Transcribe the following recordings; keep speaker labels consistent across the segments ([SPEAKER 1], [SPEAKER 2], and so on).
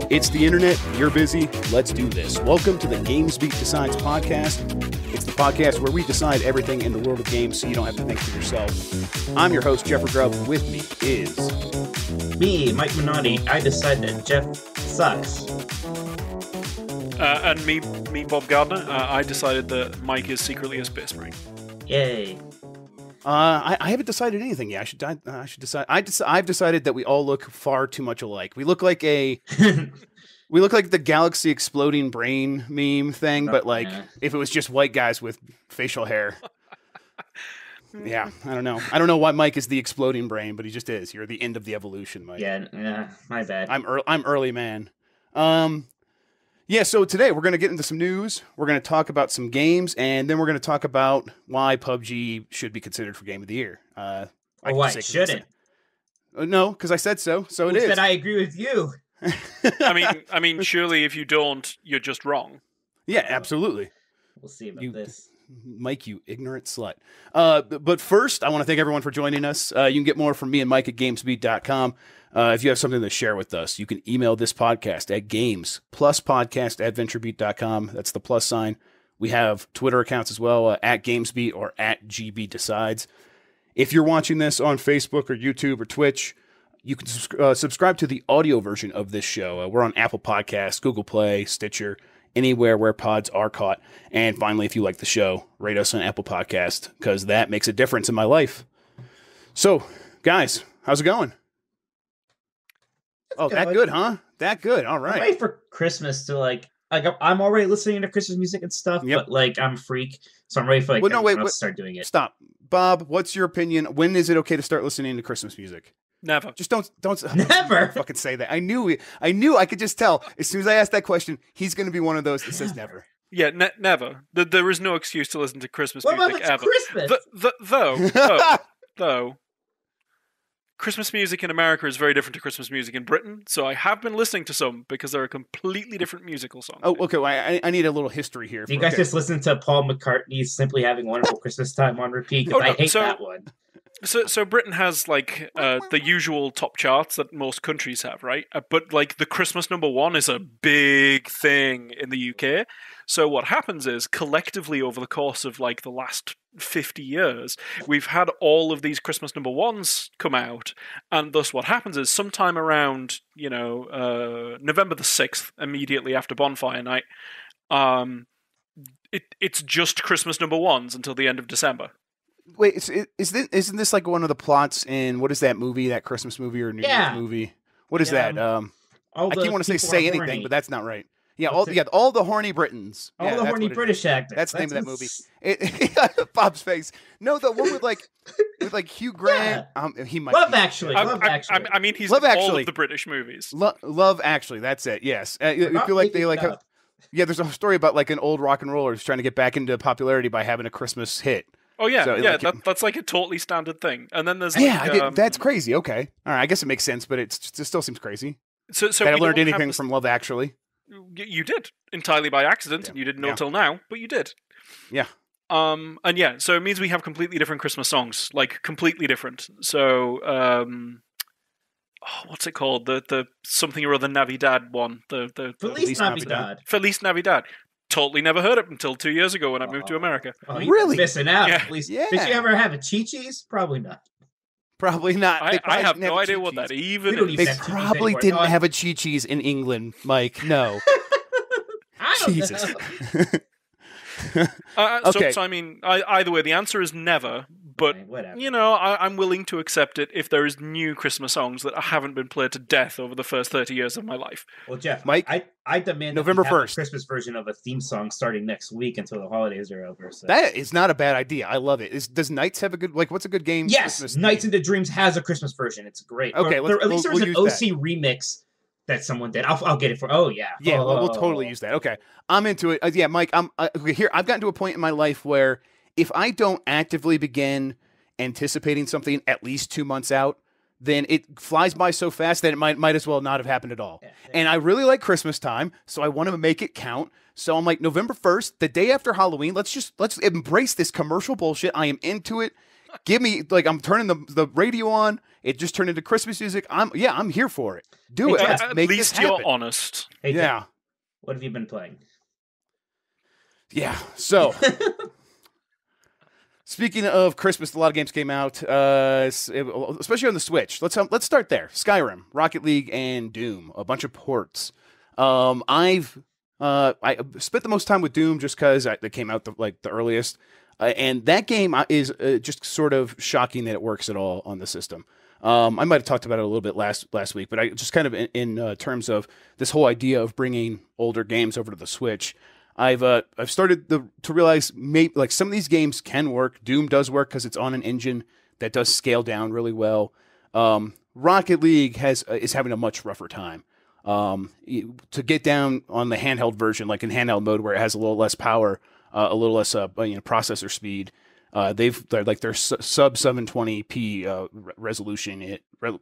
[SPEAKER 1] It's the internet, you're busy, let's do this. Welcome to the GamesBeat Decides podcast. It's the podcast where we decide everything in the world of games so you don't have to think for yourself. I'm your host, Jeffrey Grubb. With me is...
[SPEAKER 2] Me, Mike Minotti. I decide that Jeff sucks.
[SPEAKER 3] And me, Bob Gardner. I decided that Mike is secretly a space marine.
[SPEAKER 2] Yay.
[SPEAKER 1] I haven't decided anything yet. I should decide. I've decided that we all look far too much alike. We look like we look like the galaxy exploding brain meme thing, but like if it was just white guys with facial hair. Yeah, I don't know. I don't know why Mike is the exploding brain, but he just is. You're the end of the evolution, Mike.
[SPEAKER 2] Yeah, my bad.
[SPEAKER 1] I'm early, man. Yeah, so today we're going to get into some news. We're going to talk about some games, and then we're going to talk about why PUBG should be considered for Game of the Year.
[SPEAKER 2] Why it shouldn't?
[SPEAKER 1] No, because I said so. So it is.
[SPEAKER 2] Who said I agree with you?
[SPEAKER 3] I mean, surely if you don't, you're just wrong.
[SPEAKER 1] Yeah, absolutely.
[SPEAKER 2] We'll see about this.
[SPEAKER 1] Mike, you ignorant slut. But first, I want to thank everyone for joining us. You can get more from me and Mike at GamesBeat.com. If you have something to share with us, you can email this podcast at games+podcast@VentureBeat.com. That's the plus sign. We have Twitter accounts as well, at GamesBeat or at GBeat Decides. If you're watching this on Facebook or YouTube or Twitch, you can subscribe to the audio version of this show. We're on Apple Podcasts, Google Play, Stitcher, anywhere where pods are caught. And finally, if you like the show, rate us on Apple Podcast, because that makes a difference in my life. So, guys, how's it going? Oh, that good, huh? That good. All right.
[SPEAKER 2] I'm ready for Christmas to like I'm already listening to Christmas music and stuff, but like I'm a freak, so I'm ready for to start doing it.
[SPEAKER 1] Stop, Bob. What's your opinion? When is it okay to start listening to Christmas music?
[SPEAKER 3] Never.
[SPEAKER 1] Just don't
[SPEAKER 2] never
[SPEAKER 1] fucking say that. I knew I could just tell as soon as I asked that question, he's going to be one of those that says never.
[SPEAKER 3] Yeah, never. There is no excuse to listen to Christmas music ever.
[SPEAKER 2] Christmas?
[SPEAKER 3] Though, Christmas music in America is very different to Christmas music in Britain, so I have been listening to some because they're a completely different musical song.
[SPEAKER 1] Oh, okay. Well, I need a little history here.
[SPEAKER 2] Do you guys just listen to Paul McCartney's "Simply Having a Wonderful Christmas Time" on repeat? Because I hate that one.
[SPEAKER 3] So Britain has like the usual top charts that most countries have, right? But like the Christmas #1 is a big thing in the UK. So what happens is collectively over the course of like the last 50 years, we've had all of these Christmas #1s come out, and thus what happens is sometime around November the 6th, immediately after Bonfire Night, it's just Christmas #1s until the end of December.
[SPEAKER 1] Wait, isn't this like one of the plots in what is that movie, that Christmas movie or New Year's movie? What is that? I can't want to say anything, horny. But that's not right. Yeah, all the horny Britons.
[SPEAKER 2] All the horny British actors.
[SPEAKER 1] That's the name of that movie. Bob's face. No, the one with Hugh Grant.
[SPEAKER 2] Yeah.
[SPEAKER 1] He might.
[SPEAKER 2] Love Actually.
[SPEAKER 3] I mean, he's Love in all of the British movies.
[SPEAKER 1] Love Actually. That's it. Yes. I feel like they like. Yeah, there's a story about like an old rock and roller who's trying to get back into popularity by having a Christmas hit.
[SPEAKER 3] Oh yeah, so, that's like a totally standard thing. And then there's
[SPEAKER 1] that's crazy. Okay, all right, I guess it makes sense, but it still seems crazy.
[SPEAKER 3] So
[SPEAKER 1] I learned anything from Love Actually.
[SPEAKER 3] You did entirely by accident, and you didn't know till now, but you did.
[SPEAKER 1] Yeah.
[SPEAKER 3] So it means we have completely different Christmas songs, like completely different. So, what's it called? The something or other Navidad one. The
[SPEAKER 2] Feliz Navidad.
[SPEAKER 3] Feliz Navidad. Totally never heard it until 2 years ago when I moved to America.
[SPEAKER 2] Oh, really? Missing out.
[SPEAKER 3] Yeah.
[SPEAKER 2] Did you ever have a Chi-Chi's? Probably not.
[SPEAKER 1] Probably not.
[SPEAKER 3] I have no idea what that even is.
[SPEAKER 1] They probably didn't have a Chi-Chi's in England, Mike. No.
[SPEAKER 2] I don't
[SPEAKER 1] know. Okay.
[SPEAKER 3] So I mean, either way, the answer is never. But, I'm willing to accept it if there is new Christmas songs that haven't been played to death over the first 30 years of my life.
[SPEAKER 2] Well, Jeff,
[SPEAKER 1] Mike,
[SPEAKER 2] I demand
[SPEAKER 1] November 1st.
[SPEAKER 2] A Christmas version of a theme song starting next week until the holidays are over. So.
[SPEAKER 1] That is not a bad idea. I love it. Does Knights have a good, what's a good game?
[SPEAKER 2] Yes, Christmas Nights into Dreams has a Christmas version. It's great.
[SPEAKER 1] Okay,
[SPEAKER 2] at least there was an OC remix that someone did. I'll get it for. Oh yeah,
[SPEAKER 1] we'll totally use that. Okay, I'm into it. Yeah, Mike, here. I've gotten to a point in my life where if I don't actively begin anticipating something at least 2 months out, then it flies by so fast that it might as well not have happened at all. Yeah. And I really like Christmas time, so I want to make it count. So I'm like, November 1st, the day after Halloween, let's embrace this commercial bullshit. I am into it. Give me, like, I'm turning the radio on. It just turned into Christmas music. I'm here for it. Do it.
[SPEAKER 3] At least you're honest.
[SPEAKER 2] Hey,
[SPEAKER 1] yeah.
[SPEAKER 2] What have you been playing?
[SPEAKER 1] Yeah. So, speaking of Christmas, a lot of games came out, especially on the Switch. Let's start there. Skyrim, Rocket League, and Doom. A bunch of ports. I spent the most time with Doom just because it came out the earliest. And that game is just sort of shocking that it works at all on the system. I might have talked about it a little bit last week, but I just kind of in terms of this whole idea of bringing older games over to the Switch, I've started to realize maybe like some of these games can work. Doom does work because it's on an engine that does scale down really well. Rocket League is having a much rougher time. To get down on the handheld version, like in handheld mode where it has a little less power, a little less processor speed. They're sub 720p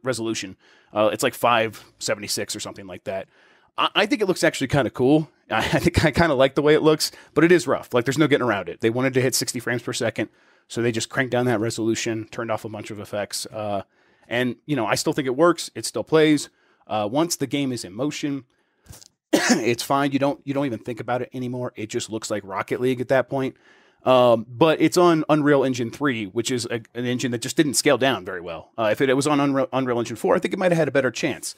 [SPEAKER 1] resolution. It's like 576 or something like that. I think it looks actually kind of cool. I think I kind of like the way it looks, but it is rough. Like there's no getting around it. They wanted to hit 60 frames per second, so they just cranked down that resolution, turned off a bunch of effects, and I still think it works. It still plays. Once the game is in motion, it's fine. You don't even think about it anymore. It just looks like Rocket League at that point. But it's on Unreal Engine 3, which is an engine that just didn't scale down very well. If it was on Unreal Engine 4, I think it might have had a better chance.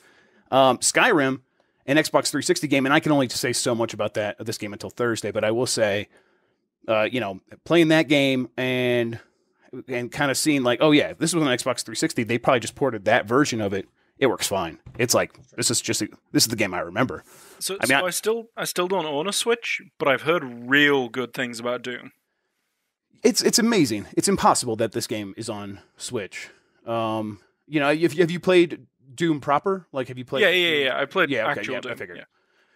[SPEAKER 1] Skyrim, an Xbox 360 game, and I can only say so much about this game until Thursday, but I will say, playing that game and kind of seeing like, oh yeah, this was on Xbox 360, they probably just ported that version of it. It works fine. It's like this is the game I remember.
[SPEAKER 3] I still don't own a Switch, but I've heard real good things about Doom.
[SPEAKER 1] It's amazing. It's impossible that this game is on Switch. Have you played Doom proper? Like, have you played?
[SPEAKER 3] Yeah. I played actual Doom.
[SPEAKER 1] I figured.
[SPEAKER 3] Yeah.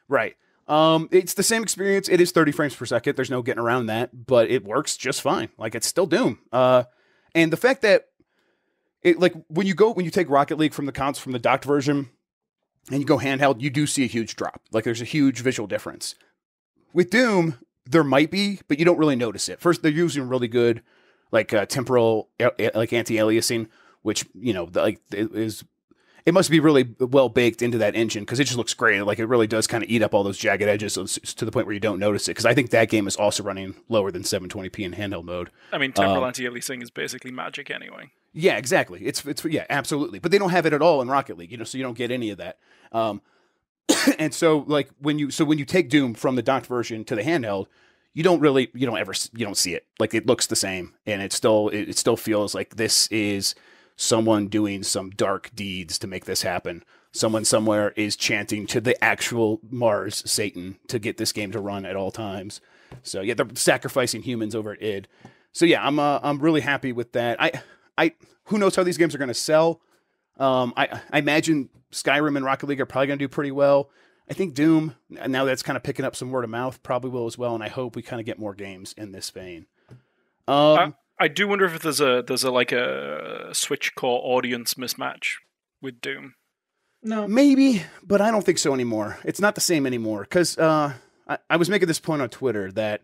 [SPEAKER 1] Right. It's the same experience. It is 30 frames per second. There's no getting around that, but it works just fine. Like, it's still Doom. And the fact that when you take Rocket League from the docked version and you go handheld, you do see a huge drop. Like, there's a huge visual difference. With Doom, there might be, but you don't really notice it. First, they're using really good, temporal, anti-aliasing, which, it must be really well baked into that engine because it just looks great. Like, it really does kind of eat up all those jagged edges to the point where you don't notice it. Because I think that game is also running lower than 720p in handheld mode.
[SPEAKER 3] I mean, temporal anti-aliasing is basically magic anyway.
[SPEAKER 1] Yeah, exactly. It's absolutely. But they don't have it at all in Rocket League, so you don't get any of that. And so when you take Doom from the docked version to the handheld, you don't see it. Like, it looks the same, and it still feels like this is someone doing some dark deeds to make this happen. Someone somewhere is chanting to the actual Mars Satan to get this game to run at all times. So yeah, they're sacrificing humans over at id. So yeah, I'm really happy with that. Who knows how these games are going to sell? I imagine Skyrim and Rocket League are probably going to do pretty well. I think Doom, now that's kind of picking up some word of mouth, probably will as well. And I hope we kind of get more games in this vein.
[SPEAKER 3] I do wonder if there's a Switch core audience mismatch with Doom.
[SPEAKER 2] No,
[SPEAKER 1] maybe, but I don't think so anymore. It's not the same anymore because I was making this point on Twitter that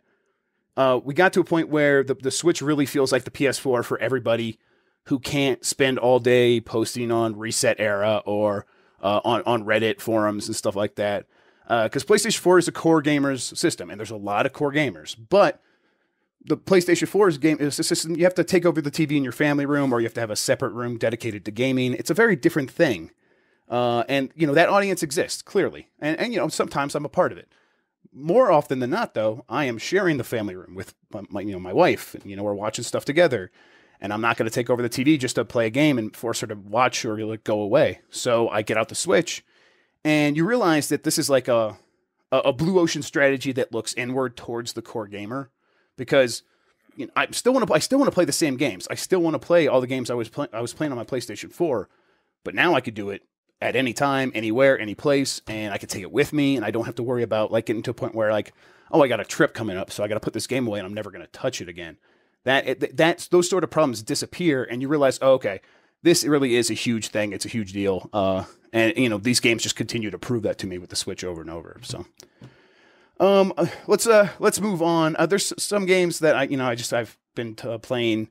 [SPEAKER 1] we got to a point where the Switch really feels like the PS4 for everybody who can't spend all day posting on Reset Era or on Reddit forums and stuff like that. Because PlayStation 4 is a core gamers system, and there's a lot of core gamers, but the PlayStation 4's game is a system you have to take over the TV in your family room, or you have to have a separate room dedicated to gaming. It's a very different thing. And that audience exists clearly. And sometimes I'm a part of it. More often than not, though, I am sharing the family room with my wife, and, we're watching stuff together, and I'm not going to take over the TV just to play a game and force her to watch or go away. So I get out the Switch, and you realize that this is like a blue ocean strategy that looks inward towards the core gamer. Because I still want to play the same games. I still want to play all the games I was playing on my PlayStation 4, but now I could do it at any time, anywhere, any place, and I could take it with me, and I don't have to worry about getting to a point where I got a trip coming up, so I got to put this game away, and I'm never going to touch it again. That's those sort of problems disappear, and you realize, oh, okay, this really is a huge thing. It's a huge deal, and these games just continue to prove that to me with the Switch over and over. So. Let's move on. There's some games that I've been playing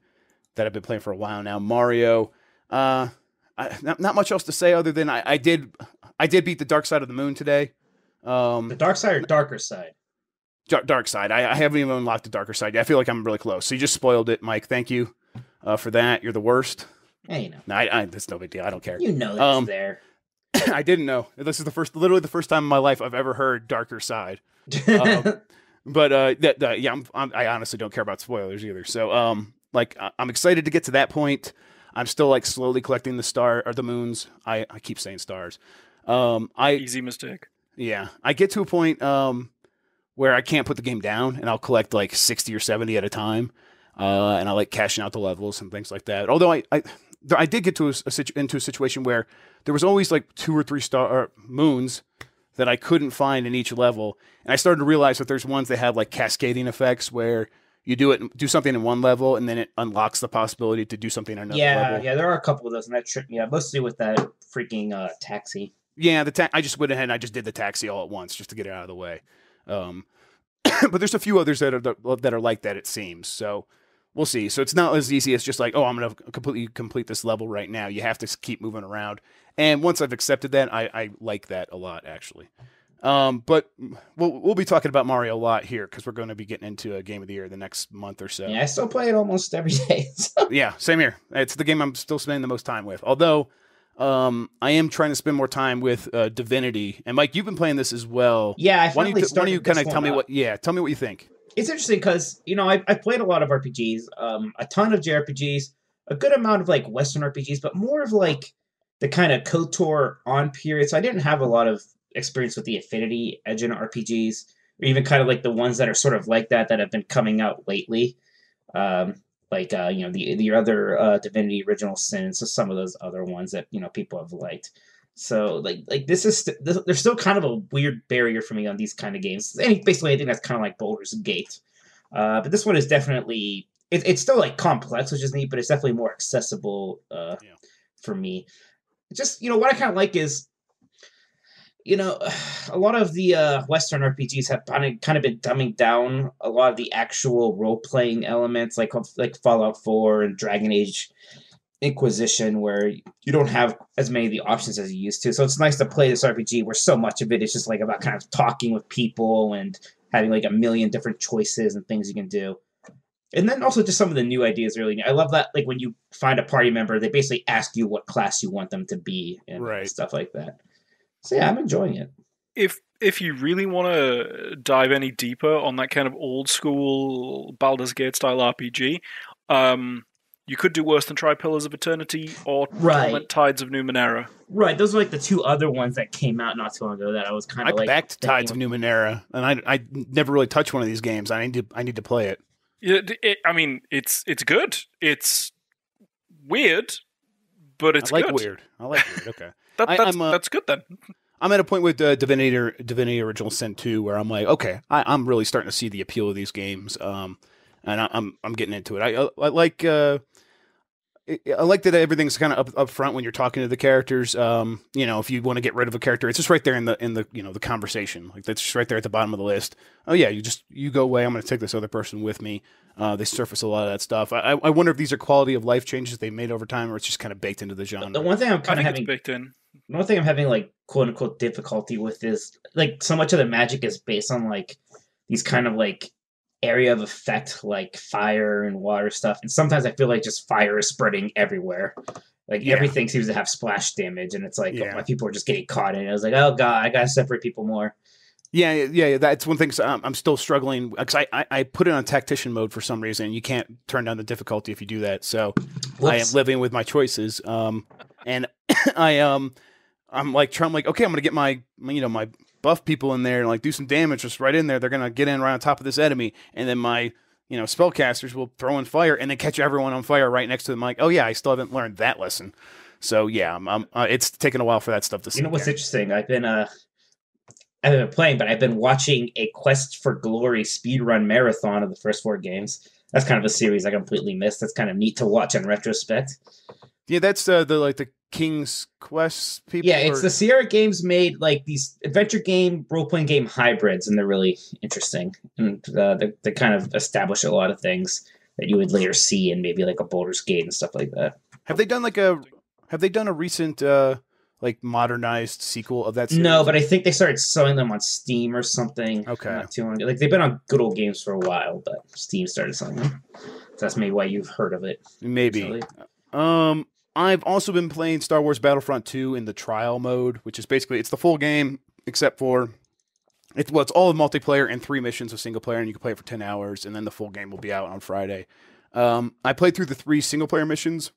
[SPEAKER 1] that I've been playing for a while now. Mario. Not much else to say other than I did beat the Dark Side of the Moon today.
[SPEAKER 2] The Dark Side or Darker Side?
[SPEAKER 1] Dark Side. I haven't even unlocked the Darker Side. I feel like I'm really close. So you just spoiled it, Mike. Thank you for that. You're the worst.
[SPEAKER 2] Hey, you know.
[SPEAKER 1] No, that's no big deal. I don't care.
[SPEAKER 2] You know that's there.
[SPEAKER 1] I didn't know. This is literally the first time in my life I've ever heard Darker Side. But I honestly don't care about spoilers either. So I'm excited to get to that point. I'm still like slowly collecting the moons. I keep saying stars.
[SPEAKER 3] Easy mistake.
[SPEAKER 1] Yeah, I get to a point where I can't put the game down, and I'll collect like 60 or 70 at a time, and I like cashing out the levels and things like that. Although I did get to into a situation where there was always like 2 or 3 star moons that I couldn't find in each level, and I started to realize that there's ones that have like cascading effects where you do something in one level, and then it unlocks the possibility to do something in another level.
[SPEAKER 2] Yeah, there are a couple of those, and that tripped me out, mostly with that freaking taxi.
[SPEAKER 1] Yeah, I just went ahead and I just did the taxi all at once just to get it out of the way. But there's a few others that are like that, it seems. So we'll see. So it's not as easy as just like, oh, I'm going to completely complete this level right now. You have to keep moving around. And once I've accepted that, I like that a lot, actually. But we'll be talking about Mario a lot here because we're going to be getting into a Game of the Year the next month or so.
[SPEAKER 2] Yeah, I still play it almost every day. So.
[SPEAKER 1] Yeah, same here. It's the game I'm still spending the most time with. Although I am trying to spend more time with Divinity. And Mike, you've been playing this as well.
[SPEAKER 2] Yeah, I
[SPEAKER 1] finally
[SPEAKER 2] started.
[SPEAKER 1] Why don't you kind of tell me tell me what you think?
[SPEAKER 2] It's interesting because I played a lot of RPGs, a ton of JRPGs, a good amount of like Western RPGs, but more of like the kind of KOTOR on period. So I didn't have a lot of experience with the Affinity Engine RPGs, or even kind of like the ones that are sort of like that have been coming out lately. The other Divinity Original Sin, so some of those other ones that people have liked. So like this is there's still kind of a weird barrier for me on these kind of games. Basically, anything that's kind of like Baldur's Gate. But this one is definitely it's still like complex, which is neat, but it's definitely more accessible for me. Just what I kind of like is a lot of the Western RPGs have kind of been dumbing down a lot of the actual role-playing elements, like Fallout 4 and Dragon Age Inquisition, where you don't have as many of the options as you used to. So it's nice to play this RPG where so much of it is just like about kind of talking with people and having like a million different choices and things you can do. And then also just some of the new ideas really neat. I love that, like when you find a party member, they basically ask you what class you want them to be and stuff like that. So yeah, I'm enjoying it.
[SPEAKER 3] If you really want to dive any deeper on that kind of old school Baldur's Gate style RPG, you could do worse than try Pillars of Eternity or Torment Tides of Numenera.
[SPEAKER 2] Right, those are like the two other ones that came out not too long ago that I was kind of like.
[SPEAKER 1] I backed Tides of Numenera, and I never really touched one of these games. I need to play it.
[SPEAKER 3] Yeah, it's good. It's weird, but it's good.
[SPEAKER 1] Weird. I like weird. Okay.
[SPEAKER 3] That's good then.
[SPEAKER 1] I'm at a point with Divinity Original Sin 2 where I'm like, okay, I'm really starting to see the appeal of these games, and I'm getting into it. I like that everything's kind of up front when you're talking to the characters. If you want to get rid of a character, it's just right there in the the conversation. Like that's just right there at the bottom of the list. Oh yeah, you go away. I'm going to take this other person with me. They surface a lot of that stuff. I wonder if these are quality of life changes they made over time, or it's just kind of baked into the genre.
[SPEAKER 2] The one thing I'm kind of having
[SPEAKER 3] baked in.
[SPEAKER 2] One thing I'm having like quote unquote difficulty with is like so much of the magic is based on like these kind of like area of effect, like fire and water stuff, and sometimes I feel like just fire is spreading everywhere. Like everything seems to have splash damage, and it's like my people are just getting caught in it. I was like, oh god, I gotta separate people more.
[SPEAKER 1] Yeah. That's one thing. So I'm still struggling because I put it on tactician mode for some reason. You can't turn down the difficulty if you do that. So I am living with my choices. And I'm like, okay, I'm gonna get my my buff people in there and like do some damage just right in there. They're gonna get in right on top of this enemy, and then my spellcasters will throw in fire and then catch everyone on fire right next to them. Like, oh yeah, I still haven't learned that lesson. So yeah, it's taken a while for that stuff to.
[SPEAKER 2] What's interesting? I haven't been playing, but I've been watching a Quest for Glory speedrun marathon of the first 4 games. That's kind of a series I completely missed. That's kind of neat to watch in retrospect.
[SPEAKER 1] Yeah, that's the King's Quest people.
[SPEAKER 2] Yeah, it's the Sierra Games made like these adventure game, role-playing game hybrids, and they're really interesting. And they kind of establish a lot of things. that you would later see in maybe like a Baldur's Gate and stuff like that.
[SPEAKER 1] Have they done a recent like modernized sequel of that series?
[SPEAKER 2] No, but I think they started selling them on Steam or something.
[SPEAKER 1] Okay.
[SPEAKER 2] Not too long ago. Like they've been on Good Old Games for a while, but Steam started selling them. So that's maybe why you've heard of it.
[SPEAKER 1] Maybe.
[SPEAKER 2] Recently.
[SPEAKER 1] I've also been playing Star Wars Battlefront II in the trial mode, which is basically it's the full game except for it's all multiplayer and 3 missions of single player, and you can play it for 10 hours, and then the full game will be out on Friday. I played through the 3 single player missions,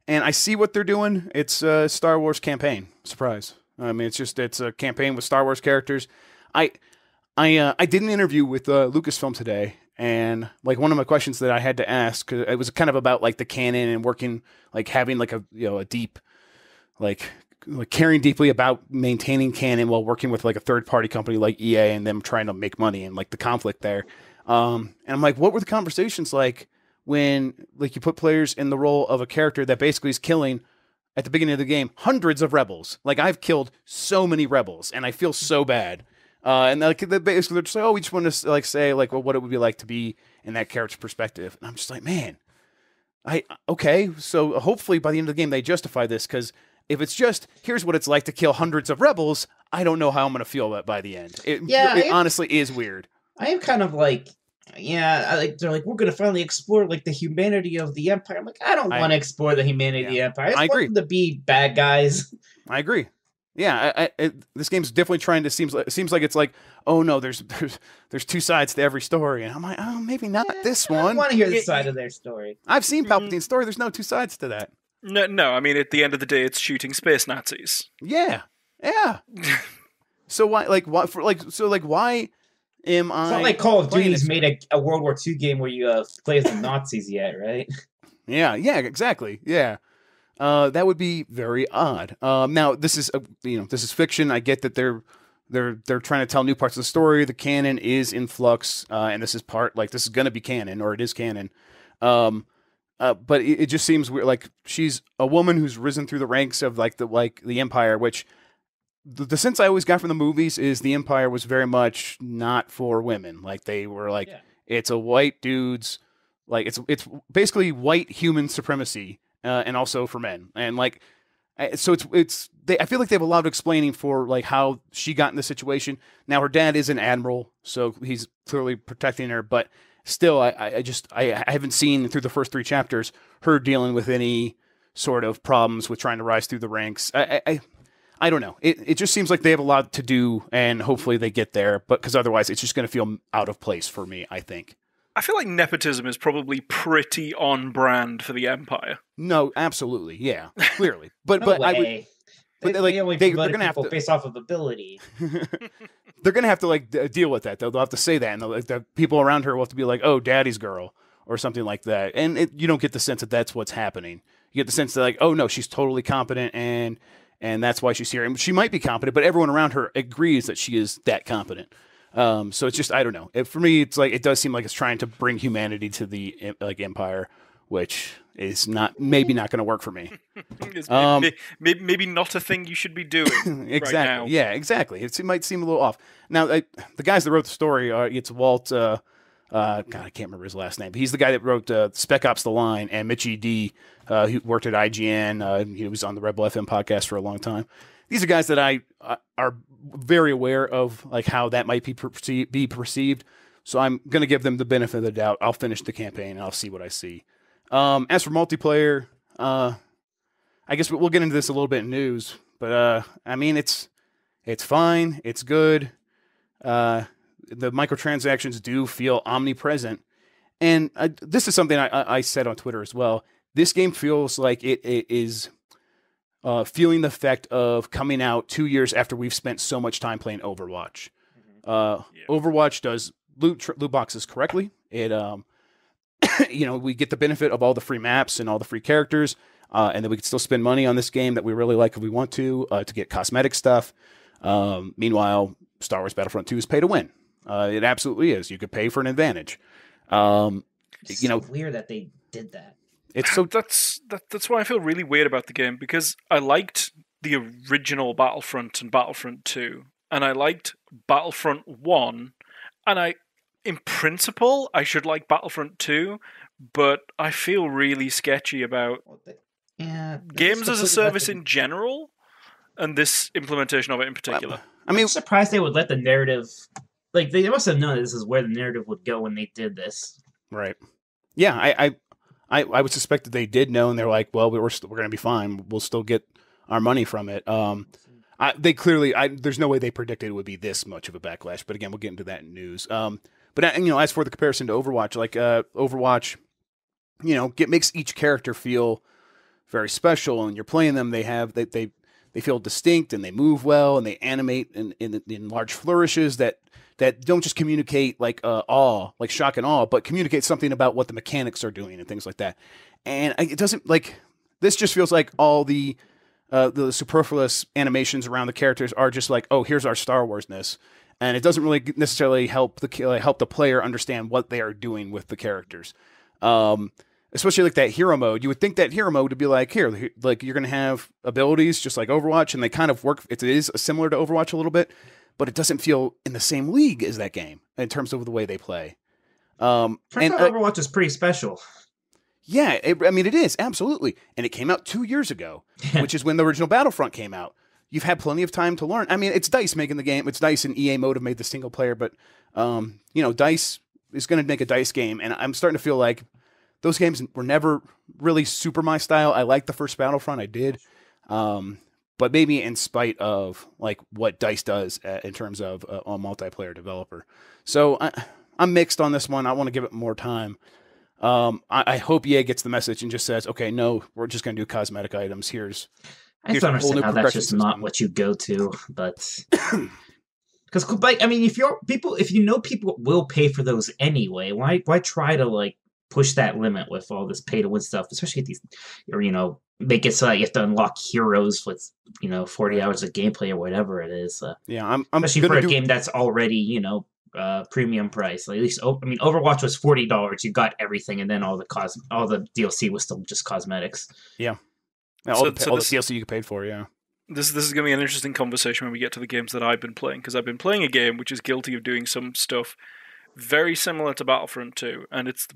[SPEAKER 1] and I see what they're doing. It's a Star Wars campaign. Surprise. I mean, it's a campaign with Star Wars characters. I did an interview with Lucasfilm today, and like one of my questions that I had to ask, 'cause it was kind of about like the canon and working, like having like a deep, like caring deeply about maintaining canon while working with like a third party company like EA and them trying to make money and like the conflict there. And I'm like, what were the conversations like when like you put players in the role of a character that basically is killing at the beginning of the game hundreds of rebels? Like I've killed so many rebels and I feel so bad. And like basically they're just like, oh, we just want to like say like, well, what it would be like to be in that character's perspective. And I'm just like, man, okay. So hopefully by the end of the game they justify this, because if it's just here's what it's like to kill hundreds of rebels, I don't know how I'm going to feel that by the end. It honestly is weird.
[SPEAKER 2] I am kind of like, they're like, we're going to finally explore like the humanity of the Empire. I'm like, I don't want to explore the humanity of the Empire. I
[SPEAKER 1] agree.
[SPEAKER 2] want them to be bad guys.
[SPEAKER 1] I agree. Yeah, this game's definitely trying to seems like it's like, oh no, there's 2 sides to every story, and I'm like, oh, maybe not this one.
[SPEAKER 2] I want to hear the side of their story.
[SPEAKER 1] I've seen Palpatine's story. There's no 2 sides to that.
[SPEAKER 3] No. I mean, at the end of the day, it's shooting space Nazis.
[SPEAKER 1] Yeah. So why am I?
[SPEAKER 2] It's not like Call of Duty's made a World War II game where you play as the Nazis yet, right?
[SPEAKER 1] Yeah, exactly. Yeah. That would be very odd. Now this is this is fiction. I get that they're trying to tell new parts of the story. The canon is in flux, and this is going to be canon, or it is canon. But it just seems weird. Like she's a woman who's risen through the ranks of the Empire, which the sense I always got from the movies is the Empire was very much not for women. Like they were like, it's a white dudes, like it's basically white human supremacy. And also for men, and like, so I feel like they have a lot of explaining for like how she got in the situation. Now her dad is an admiral, so he's clearly protecting her, but still, I haven't seen through the first 3 chapters her dealing with any sort of problems with trying to rise through the ranks. I don't know. It just seems like they have a lot to do, and hopefully they get there, but because otherwise it's just going to feel out of place for me, I think.
[SPEAKER 3] I feel like nepotism is probably pretty on brand for the Empire.
[SPEAKER 1] No, absolutely, yeah, clearly. But
[SPEAKER 2] no
[SPEAKER 1] but
[SPEAKER 2] way.
[SPEAKER 1] I would. But
[SPEAKER 2] they're going to have to based off of ability.
[SPEAKER 1] They're going to have to like deal with that. They'll have to say that, and the people around her will have to be like, "Oh, Daddy's girl," or something like that. And you don't get the sense that that's what's happening. You get the sense that like, "Oh no, she's totally competent, and that's why she's here." And she might be competent, but everyone around her agrees that she is that competent. So it's just, I don't know. For me, it's like, it does seem like it's trying to bring humanity to the Empire, which is maybe not going to work for me.
[SPEAKER 3] Maybe not a thing you should be doing.
[SPEAKER 1] Exactly.
[SPEAKER 3] Right now.
[SPEAKER 1] Yeah, exactly. It might seem a little off. Now, the guys that wrote the story, it's Walt, God, I can't remember his last name, but he's the guy that wrote Spec Ops: The Line, and Mitchie D, who worked at IGN. He was on the Rebel FM podcast for a long time. These are guys that I are very aware of, like how that might be perceived. So I'm going to give them the benefit of the doubt. I'll finish the campaign and I'll see what I see. As for multiplayer, I guess we'll get into this a little bit in news, but I mean it's fine, it's good. The microtransactions do feel omnipresent, and this is something I said on Twitter as well. This game feels like it is. Feeling the effect of coming out 2 years after we've spent so much time playing Overwatch. Overwatch does loot boxes correctly. It, we get the benefit of all the free maps and all the free characters, and then we can still spend money on this game that we really like if we want to get cosmetic stuff. Meanwhile, Star Wars Battlefront II is pay to win. It absolutely is. You could pay for an advantage.
[SPEAKER 2] It's so weird that they did that.
[SPEAKER 3] It's so that's why I feel really weird about the game, because I liked the original Battlefront and Battlefront 2, and I liked Battlefront 1, and in principle I should like Battlefront 2, but I feel really sketchy about games as a service in general, and this implementation of it in particular.
[SPEAKER 2] I'm surprised they would let the narrative... Like, they must have known this is where the narrative would go when they did this.
[SPEAKER 1] Right. Yeah, I would suspect that they did know, and they're like, well, we're going to be fine. We'll still get our money from it. They clearly... there's no way they predicted it would be this much of a backlash, but again, we'll get into that in news. But as for the comparison to Overwatch, like Overwatch, makes each character feel very special, and you're playing them. They feel distinct, and they move well, and they animate in large flourishes that don't just communicate like awe, like shock and awe, but communicate something about what the mechanics are doing and things like that. And it doesn't this just feels like all the superfluous animations around the characters are just like, oh, here's our Star Wars-ness. And it doesn't really necessarily help the player understand what they are doing with the characters. Especially like that hero mode. You would think that hero mode would be like, here, like you're going to have abilities just like Overwatch, and they kind of work. It is similar to Overwatch a little bit, but it doesn't feel in the same league as that game in terms of the way they play.
[SPEAKER 2] Overwatch is pretty special.
[SPEAKER 1] Yeah, it is, absolutely. And it came out 2 years ago, which is when the original Battlefront came out. You've had plenty of time to learn. I mean, it's DICE making the game. It's DICE and EA Mode have made the single player, but, DICE is going to make a DICE game, and I'm starting to feel like those games were never really super my style. I liked the first Battlefront, I did. But maybe in spite of like what DICE does in terms of a multiplayer developer. So I'm mixed on this one. I want to give it more time. I hope EA gets the message and just says, okay, no, we're just going to do cosmetic items. Here's
[SPEAKER 2] I don't understand how that's just not what you go to, but because if people will pay for those anyway, why try to push that limit with all this pay to win stuff, especially at these, or make it so that you have to unlock heroes with 40 hours of gameplay or whatever it is.
[SPEAKER 1] I'm
[SPEAKER 2] especially for a game that's already premium price. At least Overwatch was $40. You got everything, and then all the DLC was still just cosmetics.
[SPEAKER 1] Yeah. All the DLC you paid for, yeah.
[SPEAKER 3] This is going to be an interesting conversation when we get to the games that I've been playing, because I've been playing a game which is guilty of doing some stuff very similar to Battlefront 2, and it's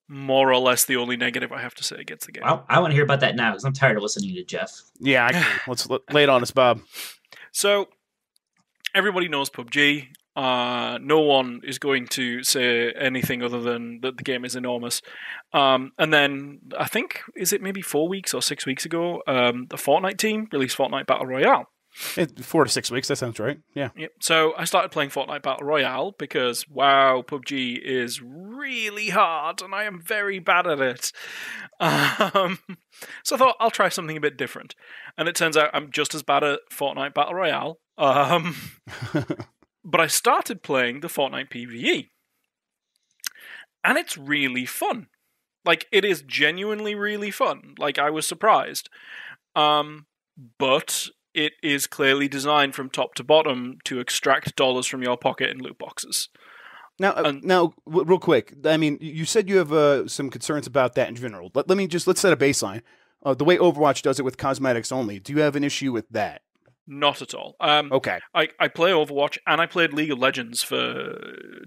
[SPEAKER 3] more or less the only negative I have to say against the game.
[SPEAKER 2] I want to hear about that now, because I'm tired of listening to Jeff.
[SPEAKER 1] Yeah, I agree. Let's lay it on us, Bob.
[SPEAKER 3] So, everybody knows PUBG. No one is going to say anything other than that the game is enormous. And then, I think, is it maybe 4 weeks or 6 weeks ago, the Fortnite team released Fortnite Battle Royale.
[SPEAKER 1] 4 to 6 weeks, that sounds right. Yeah.
[SPEAKER 3] Yep. So I started playing Fortnite Battle Royale because, wow, PUBG is really hard and I am very bad at it. So I thought I'll try something a bit different. And it turns out I'm just as bad at Fortnite Battle Royale. But I started playing the Fortnite PvE. And it's really fun. It is genuinely really fun. I was surprised. But it is clearly designed from top to bottom to extract dollars from your pocket in loot boxes.
[SPEAKER 1] Now, real quick. I mean, you said you have some concerns about that in general. Let's set a baseline. The way Overwatch does it with cosmetics only. Do you have an issue with that?
[SPEAKER 3] Not at all.
[SPEAKER 1] Okay.
[SPEAKER 3] I play Overwatch and I played League of Legends for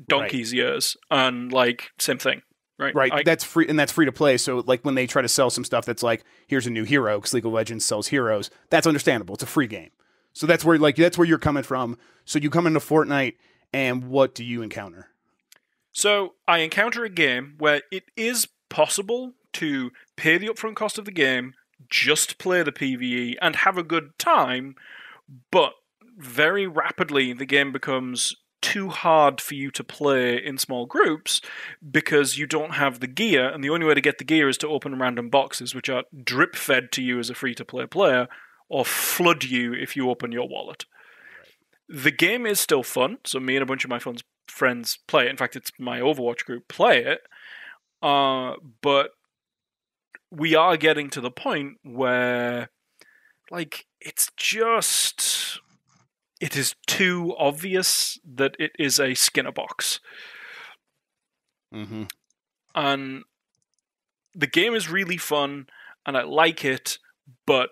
[SPEAKER 3] donkey's years, and same thing. Right.
[SPEAKER 1] That's free, and that's free to play. So when they try to sell some stuff that's here's a new hero, because League of Legends sells heroes, that's understandable. It's a free game. So that's where you're coming from. So you come into Fortnite, and what do you encounter?
[SPEAKER 3] So I encounter a game where it is possible to pay the upfront cost of the game, just play the PvE, and have a good time, but very rapidly the game becomes too hard for you to play in small groups because you don't have the gear, and the only way to get the gear is to open random boxes, which are drip-fed to you as a free-to-play player, or flood you if you open your wallet. The game is still fun, so me and a bunch of my friends play it. In fact, it's my Overwatch group play it, but we are getting to the point where it is too obvious that it is a Skinner box.
[SPEAKER 1] Mm-hmm.
[SPEAKER 3] And the game is really fun, and I like it, but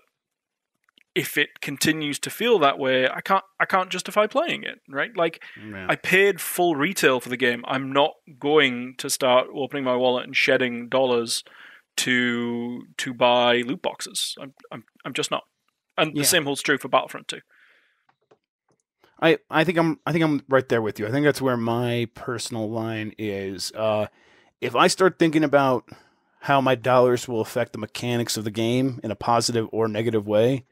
[SPEAKER 3] if it continues to feel that way, I can't justify playing it, right? Like, I paid full retail for the game. I'm not going to start opening my wallet and shedding dollars to buy loot boxes. I'm just not. And the same holds true for Battlefront 2.
[SPEAKER 1] I think I'm right there with you. I think that's where my personal line is. If I start thinking about how my dollars will affect the mechanics of the game in a positive or negative way,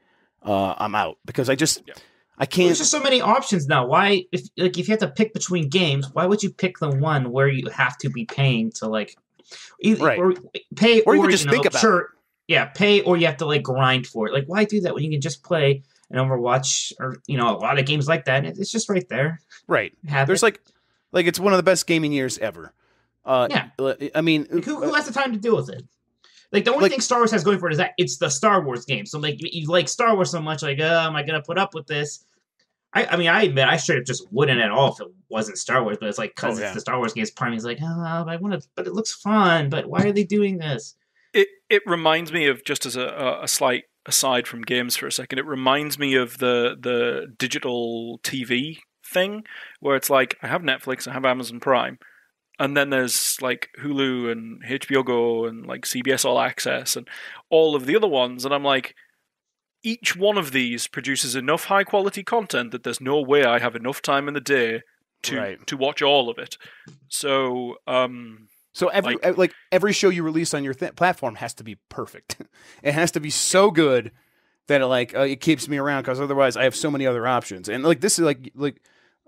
[SPEAKER 1] I'm out, because I can't.
[SPEAKER 2] Well, there's just so many options now. Why, if you have to pick between games, why would you pick the one where you have to be paying to or pay, or even just think about it? Yeah, pay, or you have to grind for it. Why do that when you can just play an Overwatch or a lot of games like that? It's just right there.
[SPEAKER 1] Right. There's it's one of the best gaming years ever. I mean,
[SPEAKER 2] who has the time to deal with it? The only thing Star Wars has going for it is that it's the Star Wars game. So you like Star Wars so much, am I gonna put up with this? I mean, I admit I straight up just wouldn't at all if it wasn't Star Wars. But it's because it's the Star Wars games. Part of me is I want to, but it looks fun. But why are they doing this?
[SPEAKER 3] It reminds me of, just as a slight aside from games for a second, it reminds me of the digital TV thing where it's I have Netflix, I have Amazon Prime. And then there's Hulu and HBO Go and CBS All Access and all of the other ones. And I'm each one of these produces enough high quality content that there's no way I have enough time in the day to watch all of it. So,
[SPEAKER 1] every show you release on your platform has to be perfect. It has to be so good that it keeps me around, because otherwise I have so many other options. And this is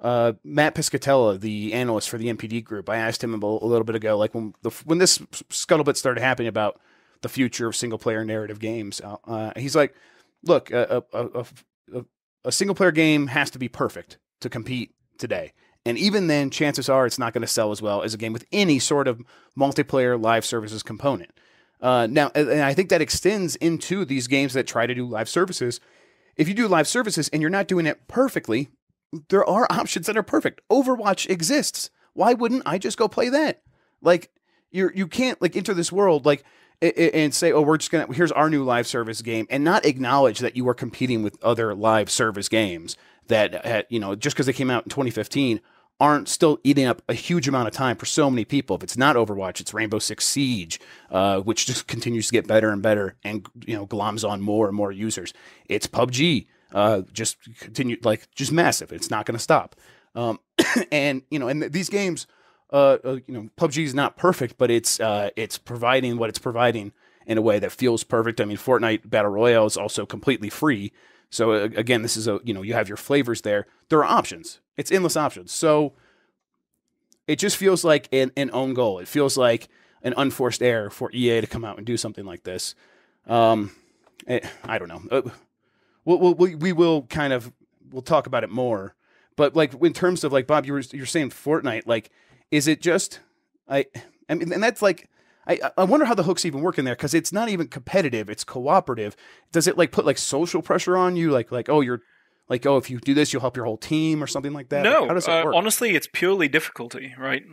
[SPEAKER 1] Matt Piscatella, the analyst for the NPD group, I asked him a little bit ago, when this scuttlebutt started happening about the future of single-player narrative games, he's like, look, a single-player game has to be perfect to compete today. And even then, chances are it's not going to sell as well as a game with any sort of multiplayer live services component. Now, and I think that extends into these games that try to do live services. If you do live services and you're not doing it perfectly, there are options that are perfect. Overwatch exists. Why wouldn't I just go play that? You can't enter this world and say, oh, we're just here's our new live service game, and not acknowledge that you are competing with other live service games that just because they came out in 2015 aren't still eating up a huge amount of time for so many people. If it's not Overwatch, it's Rainbow Six Siege, which just continues to get better and better and gloms on more and more users. It's PUBG. Just continue, just massive. It's not going to stop. And these games, PUBG is not perfect, but it's providing what it's providing in a way that feels perfect. I mean, Fortnite Battle Royale is also completely free. So again, this is you have your flavors there. There are options. It's endless options. So it just feels like an own goal. It feels like an unforced error for EA to come out and do something like this. I don't know. We'll talk about it more, but in terms of Bob, you're saying Fortnite, is it just, I mean, and that's I wonder how the hooks even work in there, because it's not even competitive, it's cooperative. Does it put social pressure on you? If you do this, you'll help your whole team or something like that?
[SPEAKER 3] No,
[SPEAKER 1] how does it work?
[SPEAKER 3] Honestly, it's purely difficulty, right?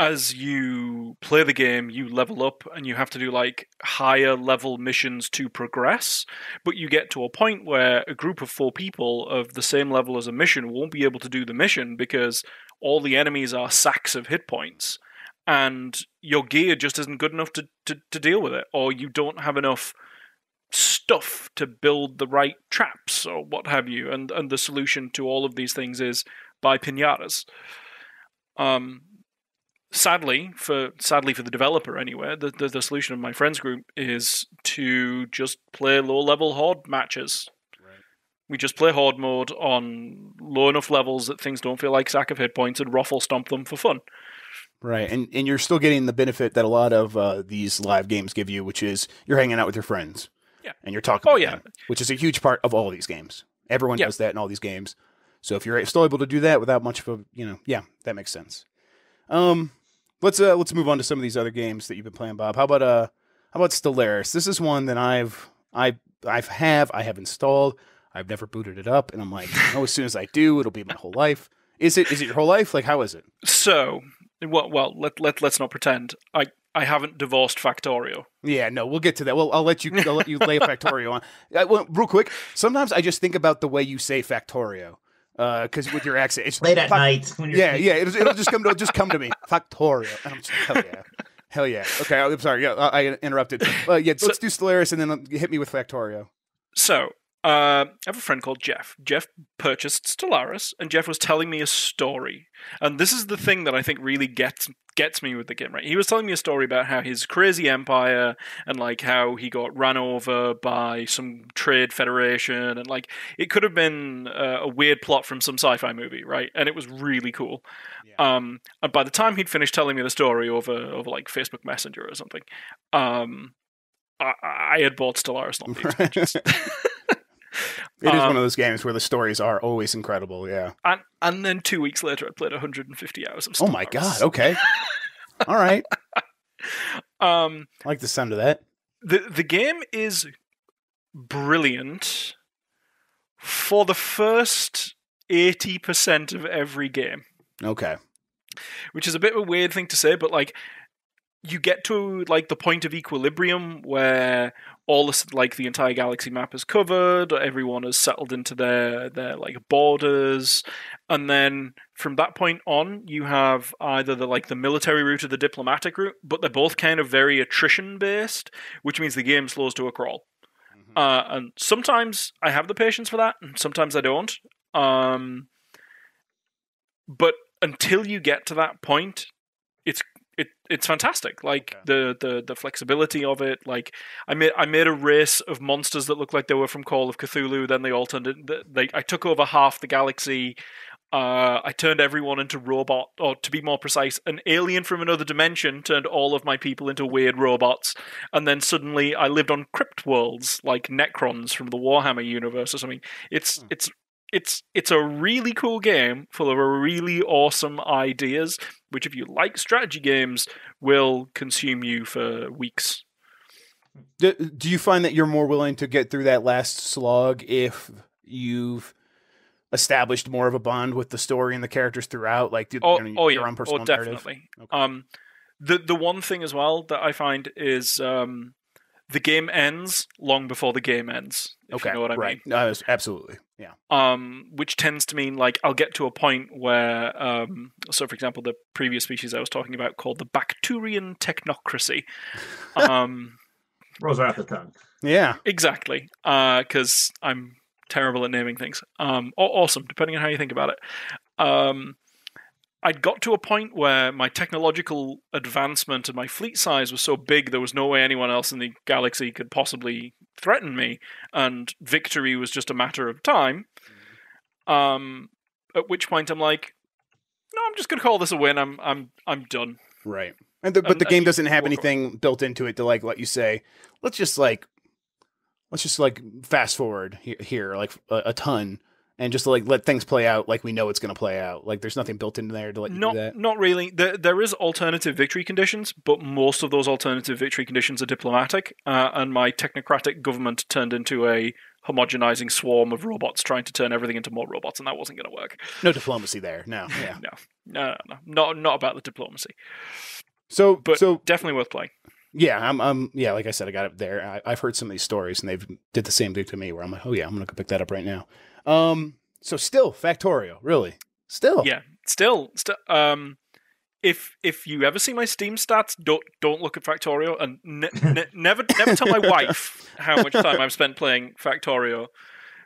[SPEAKER 3] As you play the game, you level up and you have to do higher level missions to progress. But you get to a point where a group of 4 people of the same level as a mission won't be able to do the mission because all the enemies are sacks of hit points. And your gear just isn't good enough to deal with it. Or you don't have enough stuff to build the right traps or what have you. And the solution to all of these things is buy pinatas. Sadly for the developer anyway, the solution of my friends group is to just play low-level horde matches. Right. We just play horde mode on low enough levels that things don't feel like sack of hit points and ruffle stomp them for fun.
[SPEAKER 1] Right, and you're still getting the benefit that a lot of these live games give you, which is you're hanging out with your friends. Yeah. And you're talking with them, which is a huge part of all these games. Everyone does that in all these games. So if you're still able to do that without much of a, that makes sense. Let's move on to some of these other games that you've been playing, Bob. How about Stellaris? This is one that I have installed. I've never booted it up, and I'm as soon as I do, it'll be my whole life. Is it your whole life? How is it?
[SPEAKER 3] So, well, let's not pretend. I I haven't divorced Factorio.
[SPEAKER 1] Yeah, no, we'll get to that. Well, I'll let you lay Factorio on. Well, real quick, sometimes I just think about the way you say Factorio. Because with your accent, it's
[SPEAKER 2] late at night. When you're
[SPEAKER 1] it'll just come to me. Factorial. And I'm just hell yeah. Okay, I'm sorry. Yeah, I interrupted. Let's do Stellaris and then hit me with Factorio.
[SPEAKER 3] So, I have a friend called Jeff. Jeff purchased Stellaris, and Jeff was telling me a story. And this is the thing that I think really gets me with the game, right? He was telling me a story about how his crazy empire and like how he got ran over by some trade federation, and like it could have been a weird plot from some sci-fi movie, right? And it was really cool. Yeah. And by the time he'd finished telling me the story over like Facebook Messenger or something, I had bought Stellaris, not the expansions.
[SPEAKER 1] It is one of those games where the stories are always incredible, yeah.
[SPEAKER 3] And then 2 weeks later, I played 150 hours of Stellaris.
[SPEAKER 1] Oh my god! Okay, all right. I like the sound of that.
[SPEAKER 3] The game is brilliant for the first 80% of every game.
[SPEAKER 1] Okay,
[SPEAKER 3] which is a bit of a weird thing to say, but like you get to like the point of equilibrium where all this, like the entire galaxy map is covered, everyone has settled into their like borders, and then from that point on you have either the military route or the diplomatic route, but they're both kind of very attrition based, which means the game slows to a crawl. Mm-hmm. And sometimes I have the patience for that, and sometimes I don't. But until you get to that point, it's fantastic. Like the flexibility of it. Like I made a race of monsters that looked like they were from Call of Cthulhu. Then they all turned I took over half the galaxy. I turned everyone into robot, or to be more precise, an alien from another dimension turned all of my people into weird robots. And then suddenly I lived on crypt worlds like Necrons from the Warhammer universe or something. It's a really cool game full of really awesome ideas, which if you like strategy games, will consume you for weeks.
[SPEAKER 1] Do you find that you're more willing to get through that last slog if you've established more of a bond with the story and the characters throughout? Like, your own personal
[SPEAKER 3] definitely.
[SPEAKER 1] Narrative?
[SPEAKER 3] Okay. The one thing as well that I find is the game ends long before the game ends. If you know what I mean.
[SPEAKER 1] No, absolutely. Yeah.
[SPEAKER 3] Which tends to mean like I'll get to a point where, so for example, the previous species I was talking about called the Bacterian technocracy.
[SPEAKER 2] Rolls right off the tongue.
[SPEAKER 1] Yeah.
[SPEAKER 3] Exactly. Because I'm terrible at naming things. Awesome, depending on how you think about it. I'd got to a point where my technological advancement and my fleet size was so big there was no way anyone else in the galaxy could possibly threaten me, and victory was just a matter of time. At which point I'm like, no, I'm just going to call this a win. I'm done.
[SPEAKER 1] Right. But the game doesn't have anything built into it to like let you say, let's just fast forward here like a ton. And just to, like, let things play out like we know it's going to play out. Like, there's nothing built into there to let you do that.
[SPEAKER 3] Not really. There is alternative victory conditions, but most of those alternative victory conditions are diplomatic. And my technocratic government turned into a homogenizing swarm of robots trying to turn everything into more robots, and that wasn't going to work.
[SPEAKER 1] No diplomacy there. No. Yeah.
[SPEAKER 3] No. Not about the diplomacy.
[SPEAKER 1] So
[SPEAKER 3] definitely worth playing.
[SPEAKER 1] Yeah, yeah, like I said, I got it there. I've heard some of these stories, and they've did the same thing to me, where I'm like, oh yeah, I'm going to go pick that up right now. So still Factorial, really? Still.
[SPEAKER 3] Yeah, still. If you ever see my Steam stats, don't look at Factorio, and never tell my wife how much time I've spent playing Factorio,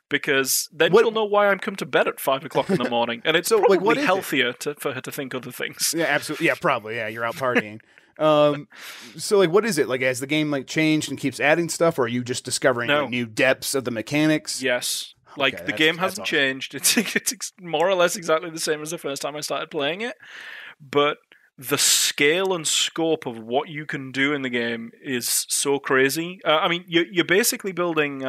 [SPEAKER 3] because then she'll know why I'm come to bed at 5 o'clock in the morning, and it's probably healthier for her to think other things.
[SPEAKER 1] Yeah, absolutely. Yeah, probably. Yeah, you're out partying. So like, what is it like? Has the game like changed and keeps adding stuff, or are you just discovering like, new depths of the mechanics?
[SPEAKER 3] Yes. Like, the game hasn't changed. It's more or less exactly the same as the first time I started playing it. But the scale and scope of what you can do in the game is so crazy. I mean, you're basically building,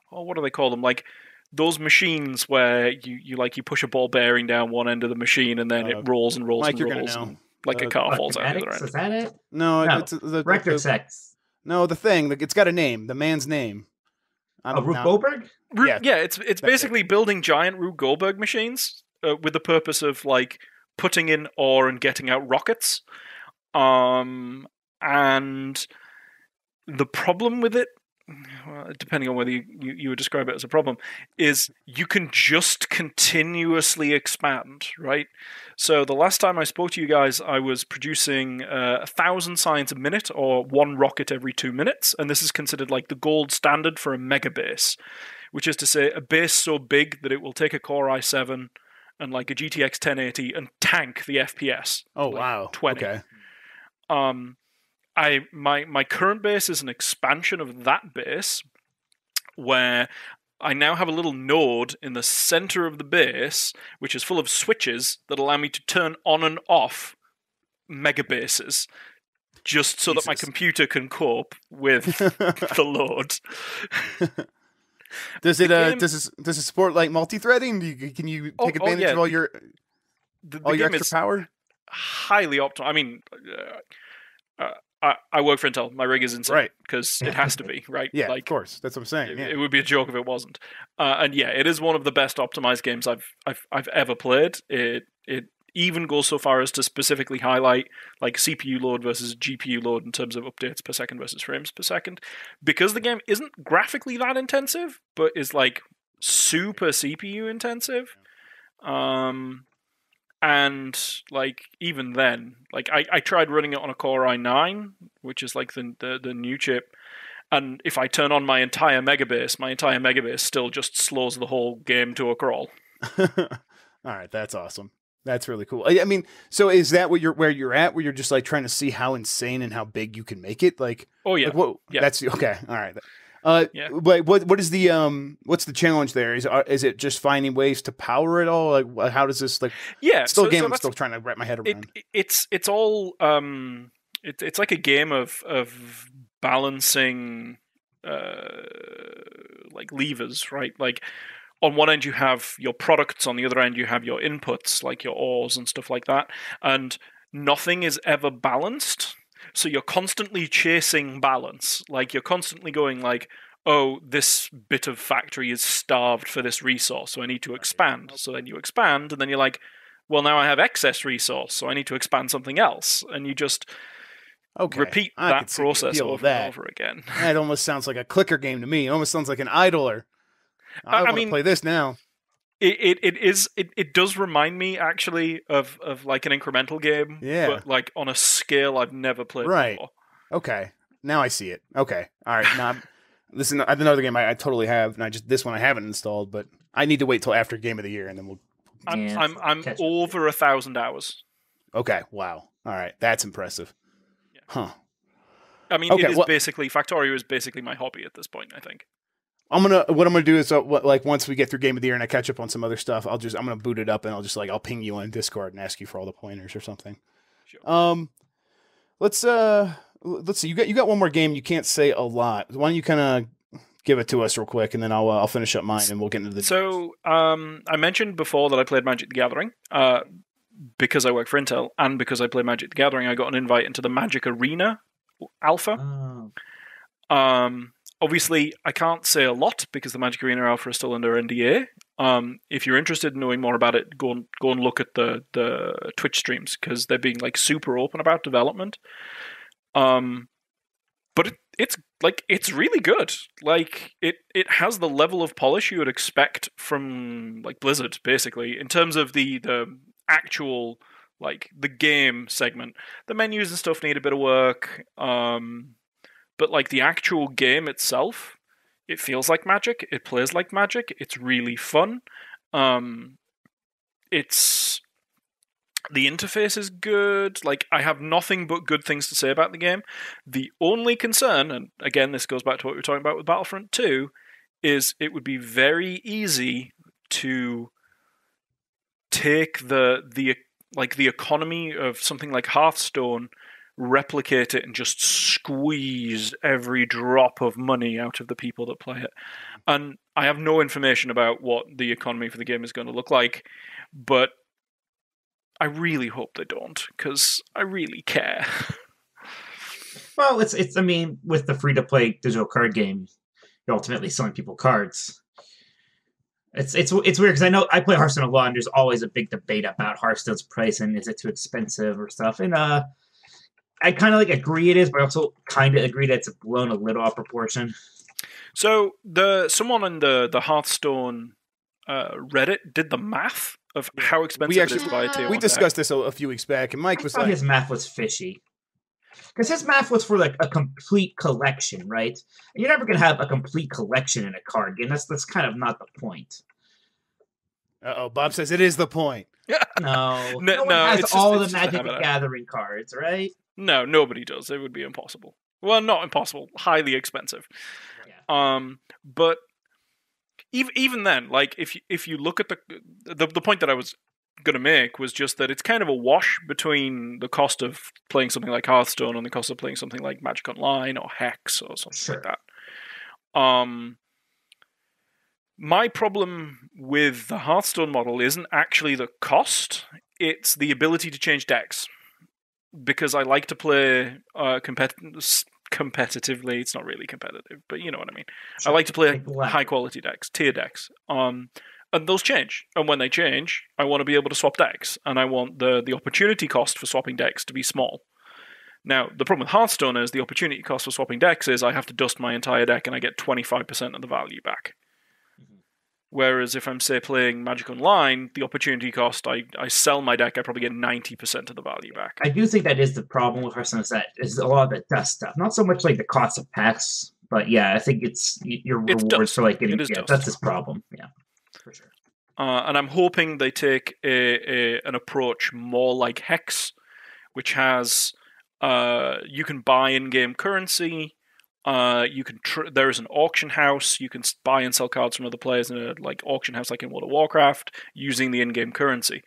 [SPEAKER 3] what do they call them? Like, those machines where you push a ball bearing down one end of the machine and then it rolls and rolls
[SPEAKER 1] Mike,
[SPEAKER 3] and rolls. And, like, a car falls out the other end.
[SPEAKER 2] Is that it?
[SPEAKER 1] No. It's the
[SPEAKER 2] Rector sex.
[SPEAKER 1] No, the thing. It's got a name. The man's name.
[SPEAKER 2] Rube Goldberg?
[SPEAKER 3] Yeah, it's basically building giant Rube Goldberg machines with the purpose of like putting in ore and getting out rockets. And And the problem with it, well, depending on whether you would describe it as a problem, is you can just continuously expand, right? So the last time I spoke to you guys, I was producing 1,000 signs a minute, or 1 rocket every 2 minutes, and this is considered like the gold standard for a mega base, which is to say a base so big that it will take a Core i7 and like a GTX 1080 and tank the FPS.
[SPEAKER 1] Oh,
[SPEAKER 3] like
[SPEAKER 1] wow.
[SPEAKER 3] 20.
[SPEAKER 1] Okay.
[SPEAKER 3] My current base is an expansion of that base, where I now have a little node in the center of the base, which is full of switches that allow me to turn on and off mega bases, just so that my computer can cope with the load.
[SPEAKER 1] Does it support like multi-threading? Can you take advantage of all your extra power?
[SPEAKER 3] Highly optimal. I mean, I work for Intel. My rig is insane, right? Because it has to be, right?
[SPEAKER 1] Yeah, like, of course. That's what I'm saying.
[SPEAKER 3] It would be a joke if it wasn't. And yeah, it is one of the best optimized games I've ever played. It even goes so far as to specifically highlight like CPU load versus GPU load in terms of updates per second versus frames per second, because the game isn't graphically that intensive, but is like super CPU intensive. And like even then, like I tried running it on a Core i9, which is like the new chip, and if I turn on my entire megabase still just slows the whole game to a crawl.
[SPEAKER 1] All right, that's awesome. That's really cool. I mean, so is that where you're at, where you're just like trying to see how insane and how big you can make it? Like,
[SPEAKER 3] oh yeah,
[SPEAKER 1] like,
[SPEAKER 3] yeah.
[SPEAKER 1] That's okay. All right. But what is the what's the challenge there? Is it just finding ways to power it all? Like, how does this like?
[SPEAKER 3] Yeah,
[SPEAKER 1] still a game. I'm still trying to wrap my head around.
[SPEAKER 3] It's all it's like a game of balancing like levers, right? Like on one end you have your products, on the other end you have your inputs, like your ores and stuff like that, and nothing is ever balanced. So you're constantly chasing balance. Like you're constantly going like, oh, this bit of factory is starved for this resource, so I need to expand. So then you expand, and then you're like, well, now I have excess resource, so I need to expand something else. And you just repeat that process over and over again.
[SPEAKER 1] That almost sounds like a clicker game to me. It almost sounds like an idler. I want to play this now.
[SPEAKER 3] It does remind me actually of like an incremental game, but like on a scale I've never played before.
[SPEAKER 1] Okay, now I see it. Okay, all right. Now, listen, another game I totally have, and this one I haven't installed, but I need to wait till after Game of the Year, and then we'll.
[SPEAKER 3] I'm over 1,000 hours.
[SPEAKER 1] Okay, wow. All right, that's impressive.
[SPEAKER 3] Yeah.
[SPEAKER 1] Huh.
[SPEAKER 3] I mean, it is basically Factorio is basically my hobby at this point, I think.
[SPEAKER 1] What I'm gonna do is like once we get through Game of the Year and I catch up on some other stuff, I'm gonna boot it up and I'll ping you on Discord and ask you for all the pointers or something. Sure. Let's see. You got one more game. You can't say a lot. Why don't you kind of give it to us real quick, and then I'll finish up mine and we'll get into the.
[SPEAKER 3] So I mentioned before that I played Magic the Gathering. Because I work for Intel and because I play Magic the Gathering, I got an invite into the Magic Arena Alpha. Oh. Obviously, I can't say a lot because the Magic Arena Alpha is still under NDA. If you're interested in knowing more about it, go and look at the Twitch streams because they're being like super open about development. But it's really good. Like it has the level of polish you would expect from like Blizzard, basically, in terms of the actual like the game segment. The menus and stuff need a bit of work. But like the actual game itself, it feels like Magic. It plays like Magic. It's really fun. It's the interface is good. Like I have nothing but good things to say about the game. The only concern, and again this goes back to what we were talking about with Battlefront II, is it would be very easy to take the economy of something like Hearthstone, replicate it, and just squeeze every drop of money out of the people that play it. And I have no information about what the economy for the game is going to look like, but I really hope they don't, because I really care.
[SPEAKER 2] Well, it's. I mean, with the free-to-play digital card game, you're ultimately selling people cards. It's weird because I know I play Hearthstone a lot, and there's always a big debate about Hearthstone's price and is it too expensive or stuff. And I kind of like agree it is, but I also kind of agree that it's blown a little off proportion.
[SPEAKER 3] So someone in the Hearthstone Reddit did the math of how expensive it is to buy a tier 1
[SPEAKER 1] We discussed this a few weeks back, and Mike was like,
[SPEAKER 2] his math was fishy. Because his math was for like a complete collection, right? And you're never going to have a complete collection in a card game. That's kind of not the point.
[SPEAKER 1] Bob says it is the point.
[SPEAKER 2] No one has all the Magic the Gathering cards, right?
[SPEAKER 3] No, nobody does. It would be impossible. Well, not impossible. Highly expensive. Yeah. But even then, like if you look at the point that I was going to make was just that it's kind of a wash between the cost of playing something like Hearthstone and the cost of playing something like Magic Online or Hex or something like that. My problem with the Hearthstone model isn't actually the cost, it's the ability to change decks. Because I like to play competitively. It's not really competitive, but you know what I mean. Sure. I like to play high-quality decks, tier decks. And those change. And when they change, I want to be able to swap decks. And I want the opportunity cost for swapping decks to be small. Now, the problem with Hearthstone is the opportunity cost for swapping decks is I have to dust my entire deck and I get 25% of the value back. Whereas if I'm, say, playing Magic Online, the opportunity cost, I sell my deck, I probably get 90% of the value back.
[SPEAKER 2] I do think that is the problem with Hearthstone, is a lot of the dust stuff. Not so much like the cost of packs, but yeah, I think it's your rewards for like getting... that's his problem, yeah, for sure.
[SPEAKER 3] And I'm hoping they take an approach more like Hex, which has... you can buy in-game currency... you can there is an auction house. You can buy and sell cards from other players in a auction house, like in World of Warcraft, using the in-game currency.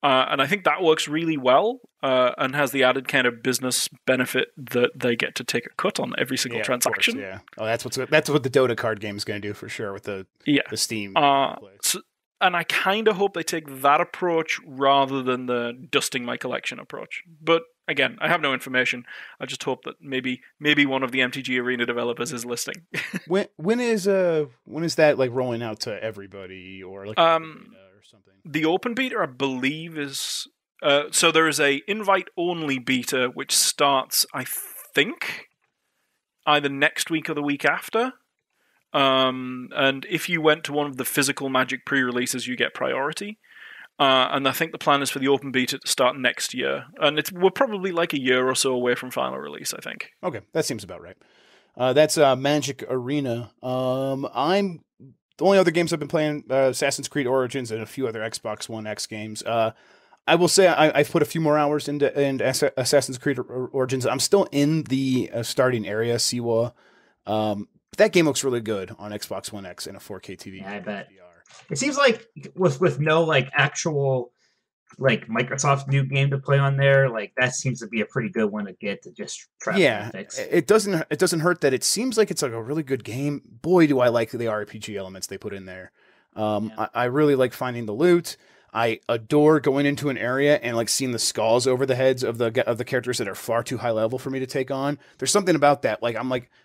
[SPEAKER 3] And I think that works really well, and has the added kind of business benefit that they get to take a cut on every single transaction.
[SPEAKER 1] Course, yeah. Oh, that's what the Dota card game is going to do for sure with the Steam.
[SPEAKER 3] And I kind of hope they take that approach rather than the dusting my collection approach. But again, I have no information. I just hope that maybe one of the MTG Arena developers is listening.
[SPEAKER 1] when is that like rolling out to everybody or like or something?
[SPEAKER 3] The open beta, I believe, is so there is a invite only beta which starts, I think, either next week or the week after. And if you went to one of the physical Magic pre-releases, you get priority. And I think the plan is for the open beta to start next year. And we're probably like a year or so away from final release, I think.
[SPEAKER 1] Okay, that seems about right. That's Magic Arena. The only other games I've been playing, Assassin's Creed Origins and a few other Xbox One X games. I will say I've put a few more hours into Assassin's Creed Origins. I'm still in the starting area, Siwa. That game looks really good on Xbox One X and a 4K TV.
[SPEAKER 2] Yeah, I bet. It seems like with no like actual like Microsoft new game to play on there, like that seems to be a pretty good one to get to just try.
[SPEAKER 1] Yeah, it doesn't hurt that it seems like it's like a really good game. Boy, do I like the RPG elements they put in there. I really like finding the loot. I adore going into an area and like seeing the skulls over the heads of the characters that are far too high level for me to take on. There's something about that. Like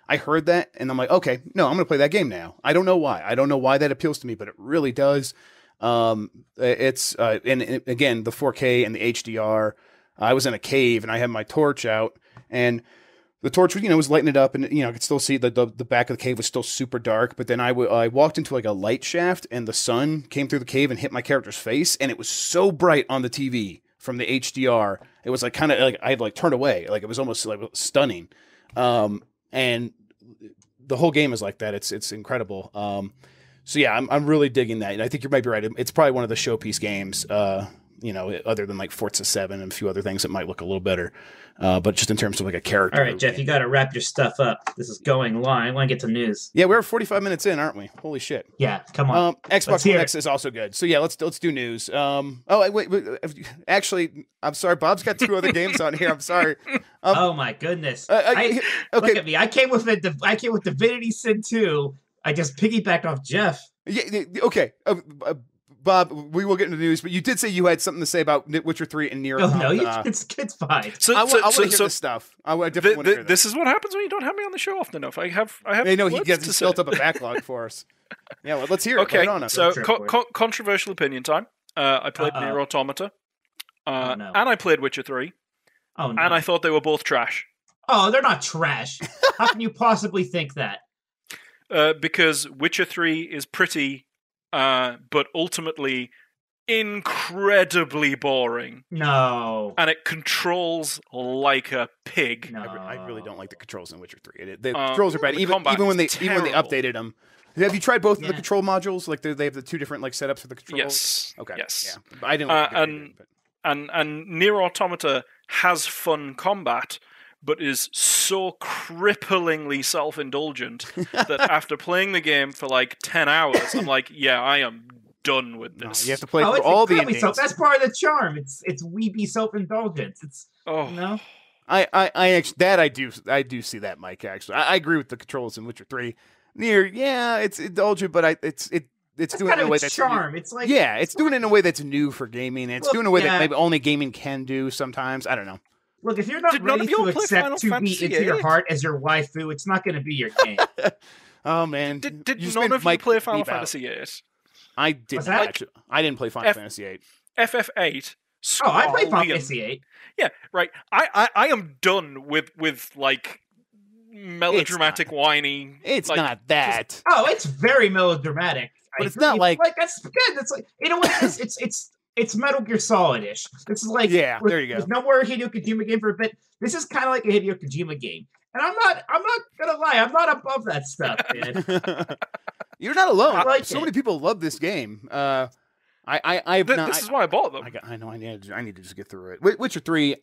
[SPEAKER 1] I heard that and I'm like, okay, no, I'm gonna play that game now. I don't know why. I don't know why that appeals to me, but it really does. It's and again the 4K and the HDR. I was in a cave and I had my torch out and the torch, was lighting it up, and I could still see the back of the cave was still super dark. But then I walked into like a light shaft, and the sun came through the cave and hit my character's face, and it was so bright on the TV from the HDR. It was like kind of like I had like turned away, like it was almost like stunning. And the whole game is like that. It's incredible. So yeah, I'm really digging that, and I think you might be right. It's probably one of the showpiece games. Other than like Forza 7 and a few other things that might look a little better. But just in terms of like a character.
[SPEAKER 2] All right, Jeff, you got to wrap your stuff up. This is going long. I want to get to news.
[SPEAKER 1] Yeah, we're 45 minutes in, aren't we? Holy shit.
[SPEAKER 2] Yeah, come on.
[SPEAKER 1] Xbox One X is also good. So yeah, let's do news. Wait. Actually, I'm sorry. Bob's got two other games on here. I'm sorry.
[SPEAKER 2] Oh my goodness.
[SPEAKER 1] Okay.
[SPEAKER 2] Look at me. I came with Divinity Sin 2. I just piggybacked off Jeff.
[SPEAKER 1] Yeah. Okay. Bob, we will get into the news, but you did say you had something to say about Witcher 3 and Nier Automata.
[SPEAKER 2] No, it's fine.
[SPEAKER 1] I want to hear this stuff. I definitely want to hear this.
[SPEAKER 3] This is what happens when you don't have me on the show often enough. I have.
[SPEAKER 1] He gets built up a backlog for us. Yeah, well, let's hear it.
[SPEAKER 3] Okay, so controversial opinion time. I played Nier Automata, and I played Witcher 3.
[SPEAKER 2] Oh no.
[SPEAKER 3] and I thought they were both trash.
[SPEAKER 2] Oh, they're not trash. How can you possibly think that?
[SPEAKER 3] Because Witcher 3 is pretty, but ultimately incredibly boring.
[SPEAKER 2] No.
[SPEAKER 3] And it controls like a pig.
[SPEAKER 2] No.
[SPEAKER 1] I really don't like the controls in Witcher 3. The controls are bad. Even when they
[SPEAKER 3] terrible.
[SPEAKER 1] updated them. Have you tried both of the control modules? Like they have the two different like setups for the controls.
[SPEAKER 3] Yes.
[SPEAKER 1] Okay.
[SPEAKER 3] Yes.
[SPEAKER 1] Yeah. I didn't. Like
[SPEAKER 3] and Nier Automata has fun combat, but is so cripplingly self-indulgent that after playing the game for like 10 hours, I'm like, yeah, I am done with this.
[SPEAKER 1] No, you have to play through all the endings.
[SPEAKER 2] That's part of the charm. It's weeby self-indulgence. It's you know.
[SPEAKER 1] I actually I do see that, Mike. Actually, I agree with the controls in Witcher 3. Nier, yeah, it's indulgent, but it's doing it in a way that's
[SPEAKER 2] charm. It's like
[SPEAKER 1] it's doing it in a way that's new for gaming. It's doing it in a way that maybe only gaming can do sometimes. I don't know.
[SPEAKER 2] Look, if you're not ready to accept to be into your heart as your waifu, it's not going to be your game.
[SPEAKER 1] Oh man,
[SPEAKER 3] did none of you play Final Fantasy VIII?
[SPEAKER 1] I did not. Actually, I didn't play Final Fantasy VIII.
[SPEAKER 3] FF8.
[SPEAKER 2] Oh, I played Final Fantasy VIII.
[SPEAKER 3] Yeah, right. I am done with like melodramatic whiny.
[SPEAKER 1] It's not that.
[SPEAKER 2] It's very melodramatic.
[SPEAKER 1] But it's not like
[SPEAKER 2] that's good. It's like in a way it's Metal Gear Solid-ish. This is like
[SPEAKER 1] there you go.
[SPEAKER 2] There's no more Hideo Kojima game for a bit. This is kind of like a Hideo Kojima game, and I'm not gonna lie. I'm not above that stuff, man.
[SPEAKER 1] You're not alone.
[SPEAKER 2] So
[SPEAKER 1] many people love this game. This
[SPEAKER 3] is why I bought them.
[SPEAKER 1] I know. I need to just get through it. Witcher 3.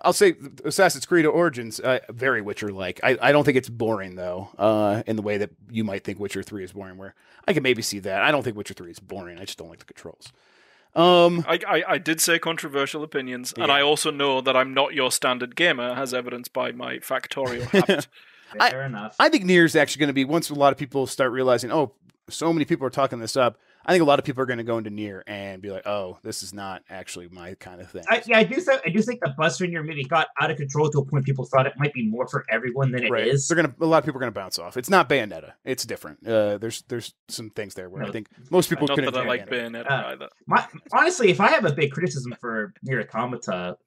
[SPEAKER 1] I'll say Assassin's Creed Origins, very Witcher-like. I don't think it's boring, though, in the way that you might think Witcher 3 is boring, where I can maybe see that. I don't think Witcher 3 is boring. I just don't like the controls.
[SPEAKER 3] I did say controversial opinions, and I also know that I'm not your standard gamer, as evidenced by my Factorial habit.
[SPEAKER 2] Fair enough.
[SPEAKER 1] I think Nier is actually going to be, once a lot of people start realizing, so many people are talking this up, I think a lot of people are going to go into Nier and be like, "Oh, this is not actually my kind of thing."
[SPEAKER 2] I do think the buzz for Nier maybe got out of control to a point people thought it might be more for everyone than it is.
[SPEAKER 1] A lot of people are going to bounce off. It's not Bayonetta. It's different. There's some things there where I think most people couldn't.
[SPEAKER 3] Not that I like Bayonetta either.
[SPEAKER 2] Honestly, if I have a big criticism for Nier Automata,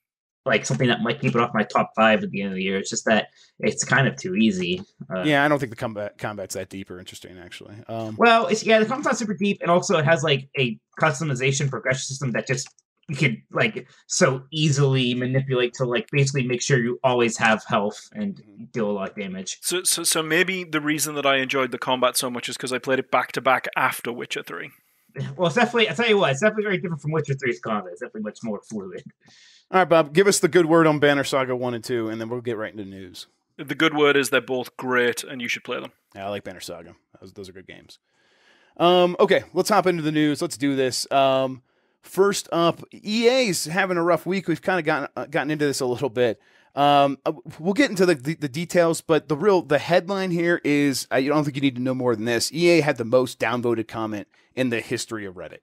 [SPEAKER 2] like something that might keep it off my top 5 at the end of the year, it's just that it's kind of too easy.
[SPEAKER 1] I don't think the combat's that deep or interesting, actually.
[SPEAKER 2] The combat's not super deep, and also it has like a customization progression system that just you can like so easily manipulate to like basically make sure you always have health and deal a lot of damage.
[SPEAKER 3] So maybe the reason that I enjoyed the combat so much is because I played it back to back after Witcher 3.
[SPEAKER 2] Well, it's definitely, I'll tell you what, it's definitely very different from Witcher 3's combat. It's definitely much more fluid.
[SPEAKER 1] All right, Bob, give us the good word on Banner Saga 1 and 2, and then we'll get right into news.
[SPEAKER 3] The good word is they're both great, and you should play them.
[SPEAKER 1] Yeah, I like Banner Saga. Those are good games. Okay, let's hop into the news. Let's do this. First up, EA's having a rough week. We've kind of gotten into this a little bit. We'll get into the details, but the headline here is, I don't think you need to know more than this. EA had the most downvoted comment in the history of Reddit.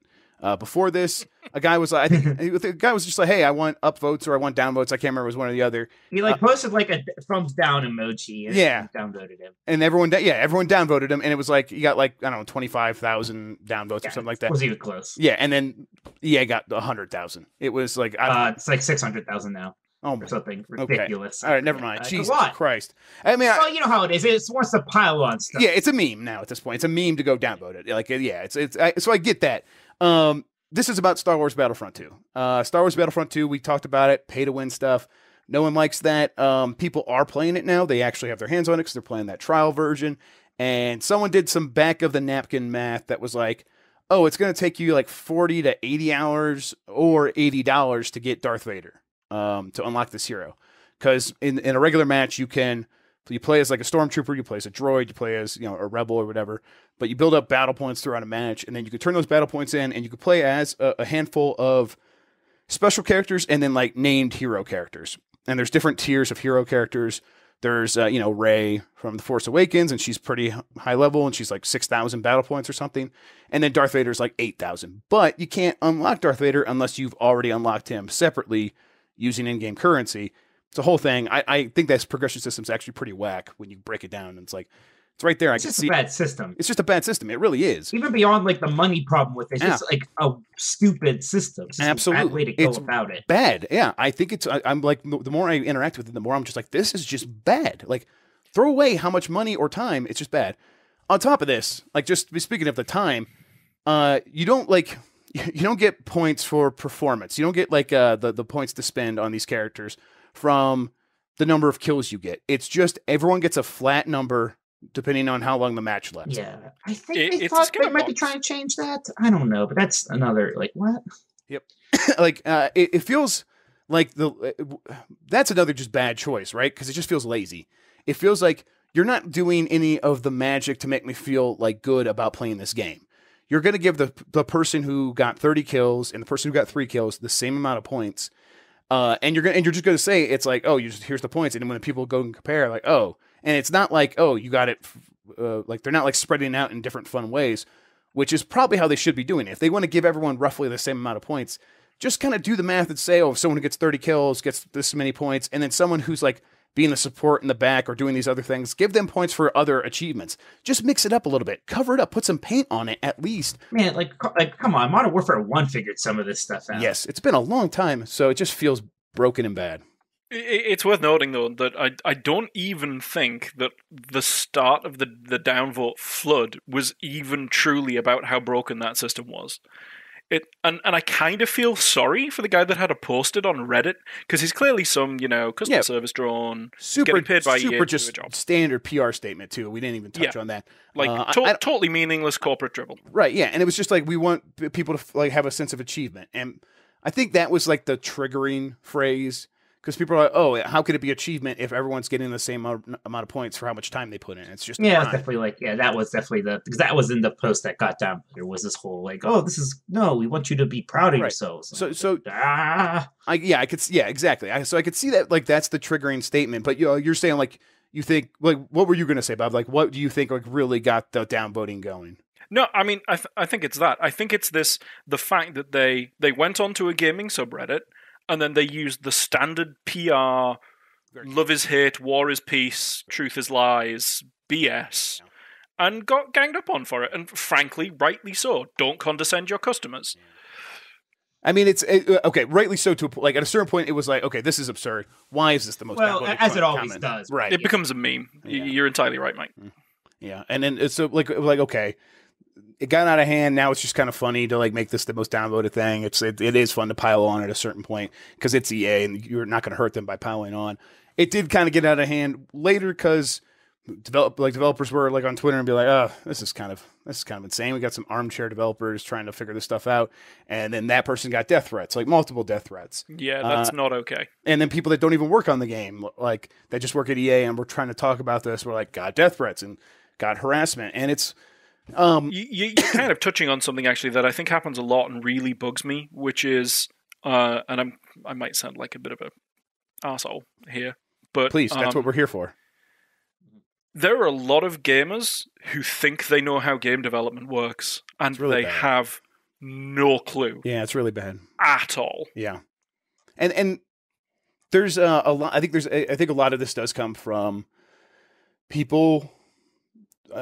[SPEAKER 1] Before this, a guy was just like, "Hey, I want upvotes or I want downvotes." I can't remember. It was one or the other.
[SPEAKER 2] He posted like a thumbs down emoji. And downvoted him.
[SPEAKER 1] And everyone downvoted him, and it was like he got like 25,000 downvotes or something like that.
[SPEAKER 2] Was even close.
[SPEAKER 1] Yeah, and then EA got 100,000. It was like
[SPEAKER 2] it's like 600,000 now.
[SPEAKER 1] Oh,
[SPEAKER 2] or something ridiculous.
[SPEAKER 1] Okay. All right, never mind. Jesus Christ!
[SPEAKER 2] I mean, you know how it is. It wants to pile on stuff.
[SPEAKER 1] Yeah, it's a meme now at this point. It's a meme to go downvoted. Like, yeah, so I get that. This is about Star Wars Battlefront 2. Star Wars Battlefront 2, we talked about it, pay to win stuff. No one likes that. People are playing it now. They actually have their hands on it because they're playing that trial version. And someone did some back of the napkin math that was like, oh, it's going to take you like 40 to 80 hours or $80 to get Darth Vader to unlock this hero. Because in a regular match, you play as like a stormtrooper, you play as a droid, you play as a rebel or whatever, but you build up battle points throughout a match, and then you can turn those battle points in, and you can play as a handful of special characters and then like named hero characters. And there's different tiers of hero characters. There's Rey from The Force Awakens, and she's pretty high level, and she's like 6,000 battle points or something. And then Darth Vader's like 8,000. But you can't unlock Darth Vader unless you've already unlocked him separately using in-game currency. It's a whole thing. I think this progression system's actually pretty whack when you break it down. And it's like, It's right there.
[SPEAKER 2] It's just a bad system.
[SPEAKER 1] It's just a bad system. It really is.
[SPEAKER 2] Even beyond like the money problem with it, it's just like a stupid system. It's just
[SPEAKER 1] Absolutely.
[SPEAKER 2] a bad way to go about it.
[SPEAKER 1] Bad. Yeah. I think it's, I'm like, the more I interact with it, the more I'm just like, this is just bad. Like, throw away how much money or time. It's just bad. On top of this, like, just speaking of the time, you don't get points for performance. You don't get like the points to spend on these characters from the number of kills you get. It's just everyone gets a flat number depending on how long the match lasts.
[SPEAKER 2] Yeah, I think they thought they might be trying to change that. I don't know, but that's another like what?
[SPEAKER 1] Yep. Like it feels like that's another just bad choice, right? Because it just feels lazy. It feels like you're not doing any of the magic to make me feel like good about playing this game. You're going to give the person who got 30 kills and the person who got 3 kills the same amount of points. And you're just going to say it's like, oh, here's the points, and then when people go and compare, like, oh, and it's not like, oh, you got it, like they're not like spreading out in different fun ways, which is probably how they should be doing it. If they want to give everyone roughly the same amount of points, just kind of do the math and say, oh, if someone who gets 30 kills gets this many points, and then someone who's like being the support in the back or doing these other things, give them points for other achievements. Just mix it up a little bit, cover it up, put some paint on it at least.
[SPEAKER 2] Man, like come on, Modern Warfare 1 figured some of this stuff out.
[SPEAKER 1] Yes, it's been a long time, so it just feels broken and bad.
[SPEAKER 3] It's worth noting, though, that I don't even think that the start of the downvote flood was even truly about how broken that system was. And I kind of feel sorry for the guy that had to post it on Reddit, because he's clearly some, customer service drone, getting paid by EA
[SPEAKER 1] just to do a job. Standard PR statement, too. We didn't even touch on that.
[SPEAKER 3] Like, totally meaningless corporate dribble.
[SPEAKER 1] Right, yeah, and it was just like, we want people to like have a sense of achievement, and I think that was like the triggering phrase, because people are like, oh, how could it be achievement if everyone's getting the same amount of points for how much time they put in? It's just
[SPEAKER 2] it's definitely like, that was definitely because that was in the post that got down. There was this whole like, oh, we want you to be proud of yourselves.
[SPEAKER 1] I could exactly. So I could see that, like, that's the triggering statement. But you're saying, like, you think, like, what were you going to say, Bob? Like, what do you think like really got the downvoting going?
[SPEAKER 3] No, I mean, I think it's that. I think it's the fact that they went onto a gaming subreddit, and then they used the standard PR, love is hate, war is peace, truth is lies, BS, and got ganged up on for it. And frankly, rightly so. Don't condescend your customers.
[SPEAKER 1] I mean, it's okay, rightly so. Like, at a certain point, it was like, okay, this is absurd. Why is this the most?
[SPEAKER 2] Well, as it always does,
[SPEAKER 1] right?
[SPEAKER 3] It becomes a meme. Yeah. You're entirely right, Mike.
[SPEAKER 1] Yeah, and then it's like okay. It got out of hand. Now it's just kind of funny to like make this the most downvoted thing. It is fun to pile on at a certain point because it's EA and you're not going to hurt them by piling on. It did kind of get out of hand later because developers were like on Twitter and be like, oh, this is kind of insane. We got some armchair developers trying to figure this stuff out, and then that person got death threats, like multiple death threats.
[SPEAKER 3] Yeah, that's not okay.
[SPEAKER 1] And then people that don't even work on the game, like that just work at EA and we're trying to talk about this, were like got death threats and got harassment, and it's.
[SPEAKER 3] You're kind of touching on something actually that I think happens a lot and really bugs me, which is, and I might sound like a bit of a arsehole here, but
[SPEAKER 1] please, that's what we're here for.
[SPEAKER 3] There are a lot of gamers who think they know how game development works, and really they have no clue.
[SPEAKER 1] Yeah, it's really bad
[SPEAKER 3] at all.
[SPEAKER 1] Yeah, and there's a lot. I think a lot of this does come from people.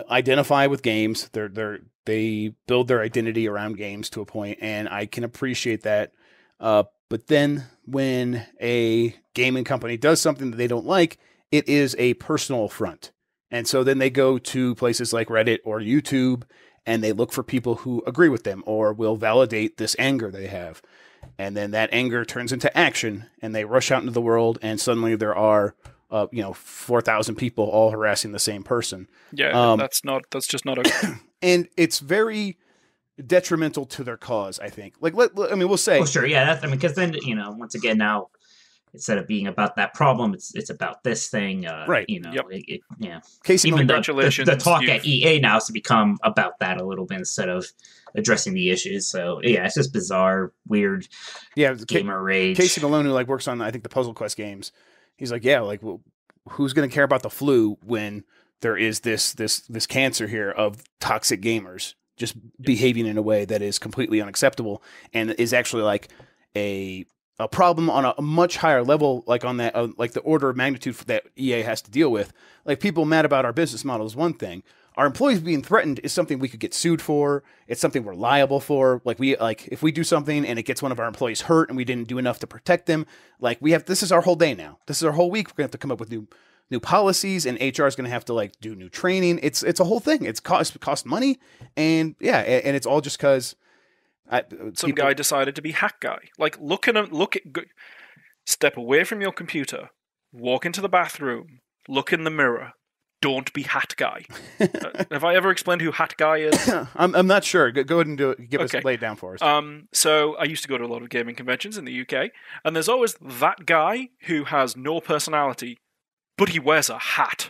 [SPEAKER 1] Identify with games. They build their identity around games to a point, and I can appreciate that. But then when a gaming company does something that they don't like, it is a personal affront. And so then they go to places like Reddit or YouTube, and they look for people who agree with them or will validate this anger they have. And then that anger turns into action, and they rush out into the world, and suddenly there are 4,000 people all harassing the same person.
[SPEAKER 3] Yeah, that's just not okay.
[SPEAKER 1] And it's very detrimental to their cause, I think. Like, we'll say.
[SPEAKER 2] Oh, sure, yeah. Because then, once again, now instead of being about that problem, it's about this thing.
[SPEAKER 1] Right.
[SPEAKER 3] Yep.
[SPEAKER 2] Yeah.
[SPEAKER 1] Casey,
[SPEAKER 2] even the talk at EA now has to become about that a little bit instead of addressing the issues. So yeah, it's just bizarre, weird.
[SPEAKER 1] Yeah,
[SPEAKER 2] gamer rage.
[SPEAKER 1] Casey Malone, who like works on I think the Puzzle Quest games. He's like, yeah, like, well, who's going to care about the flu when there is this cancer here of toxic gamers just behaving in a way that is completely unacceptable and is actually like a a problem on a much higher level, like on that, like the order of magnitude that EA has to deal with. Like, people mad about our business model is one thing. Our employees being threatened is something we could get sued for. It's something we're liable for. Like, if we do something and it gets one of our employees hurt and we didn't do enough to protect them, like, this is our whole day now. This is our whole week. We're gonna have to come up with new policies, and HR is gonna have to like do new training. It's a whole thing. It's cost money, and yeah, and it's all just because
[SPEAKER 3] some guy decided to be hack guy. Like, step away from your computer, walk into the bathroom, look in the mirror. Don't be hat guy. Have I ever explained who hat guy is?
[SPEAKER 1] I'm not sure. Go ahead and do it. Lay it down for us.
[SPEAKER 3] So I used to go to a lot of gaming conventions in the UK, and there's always that guy who has no personality, but he wears a hat.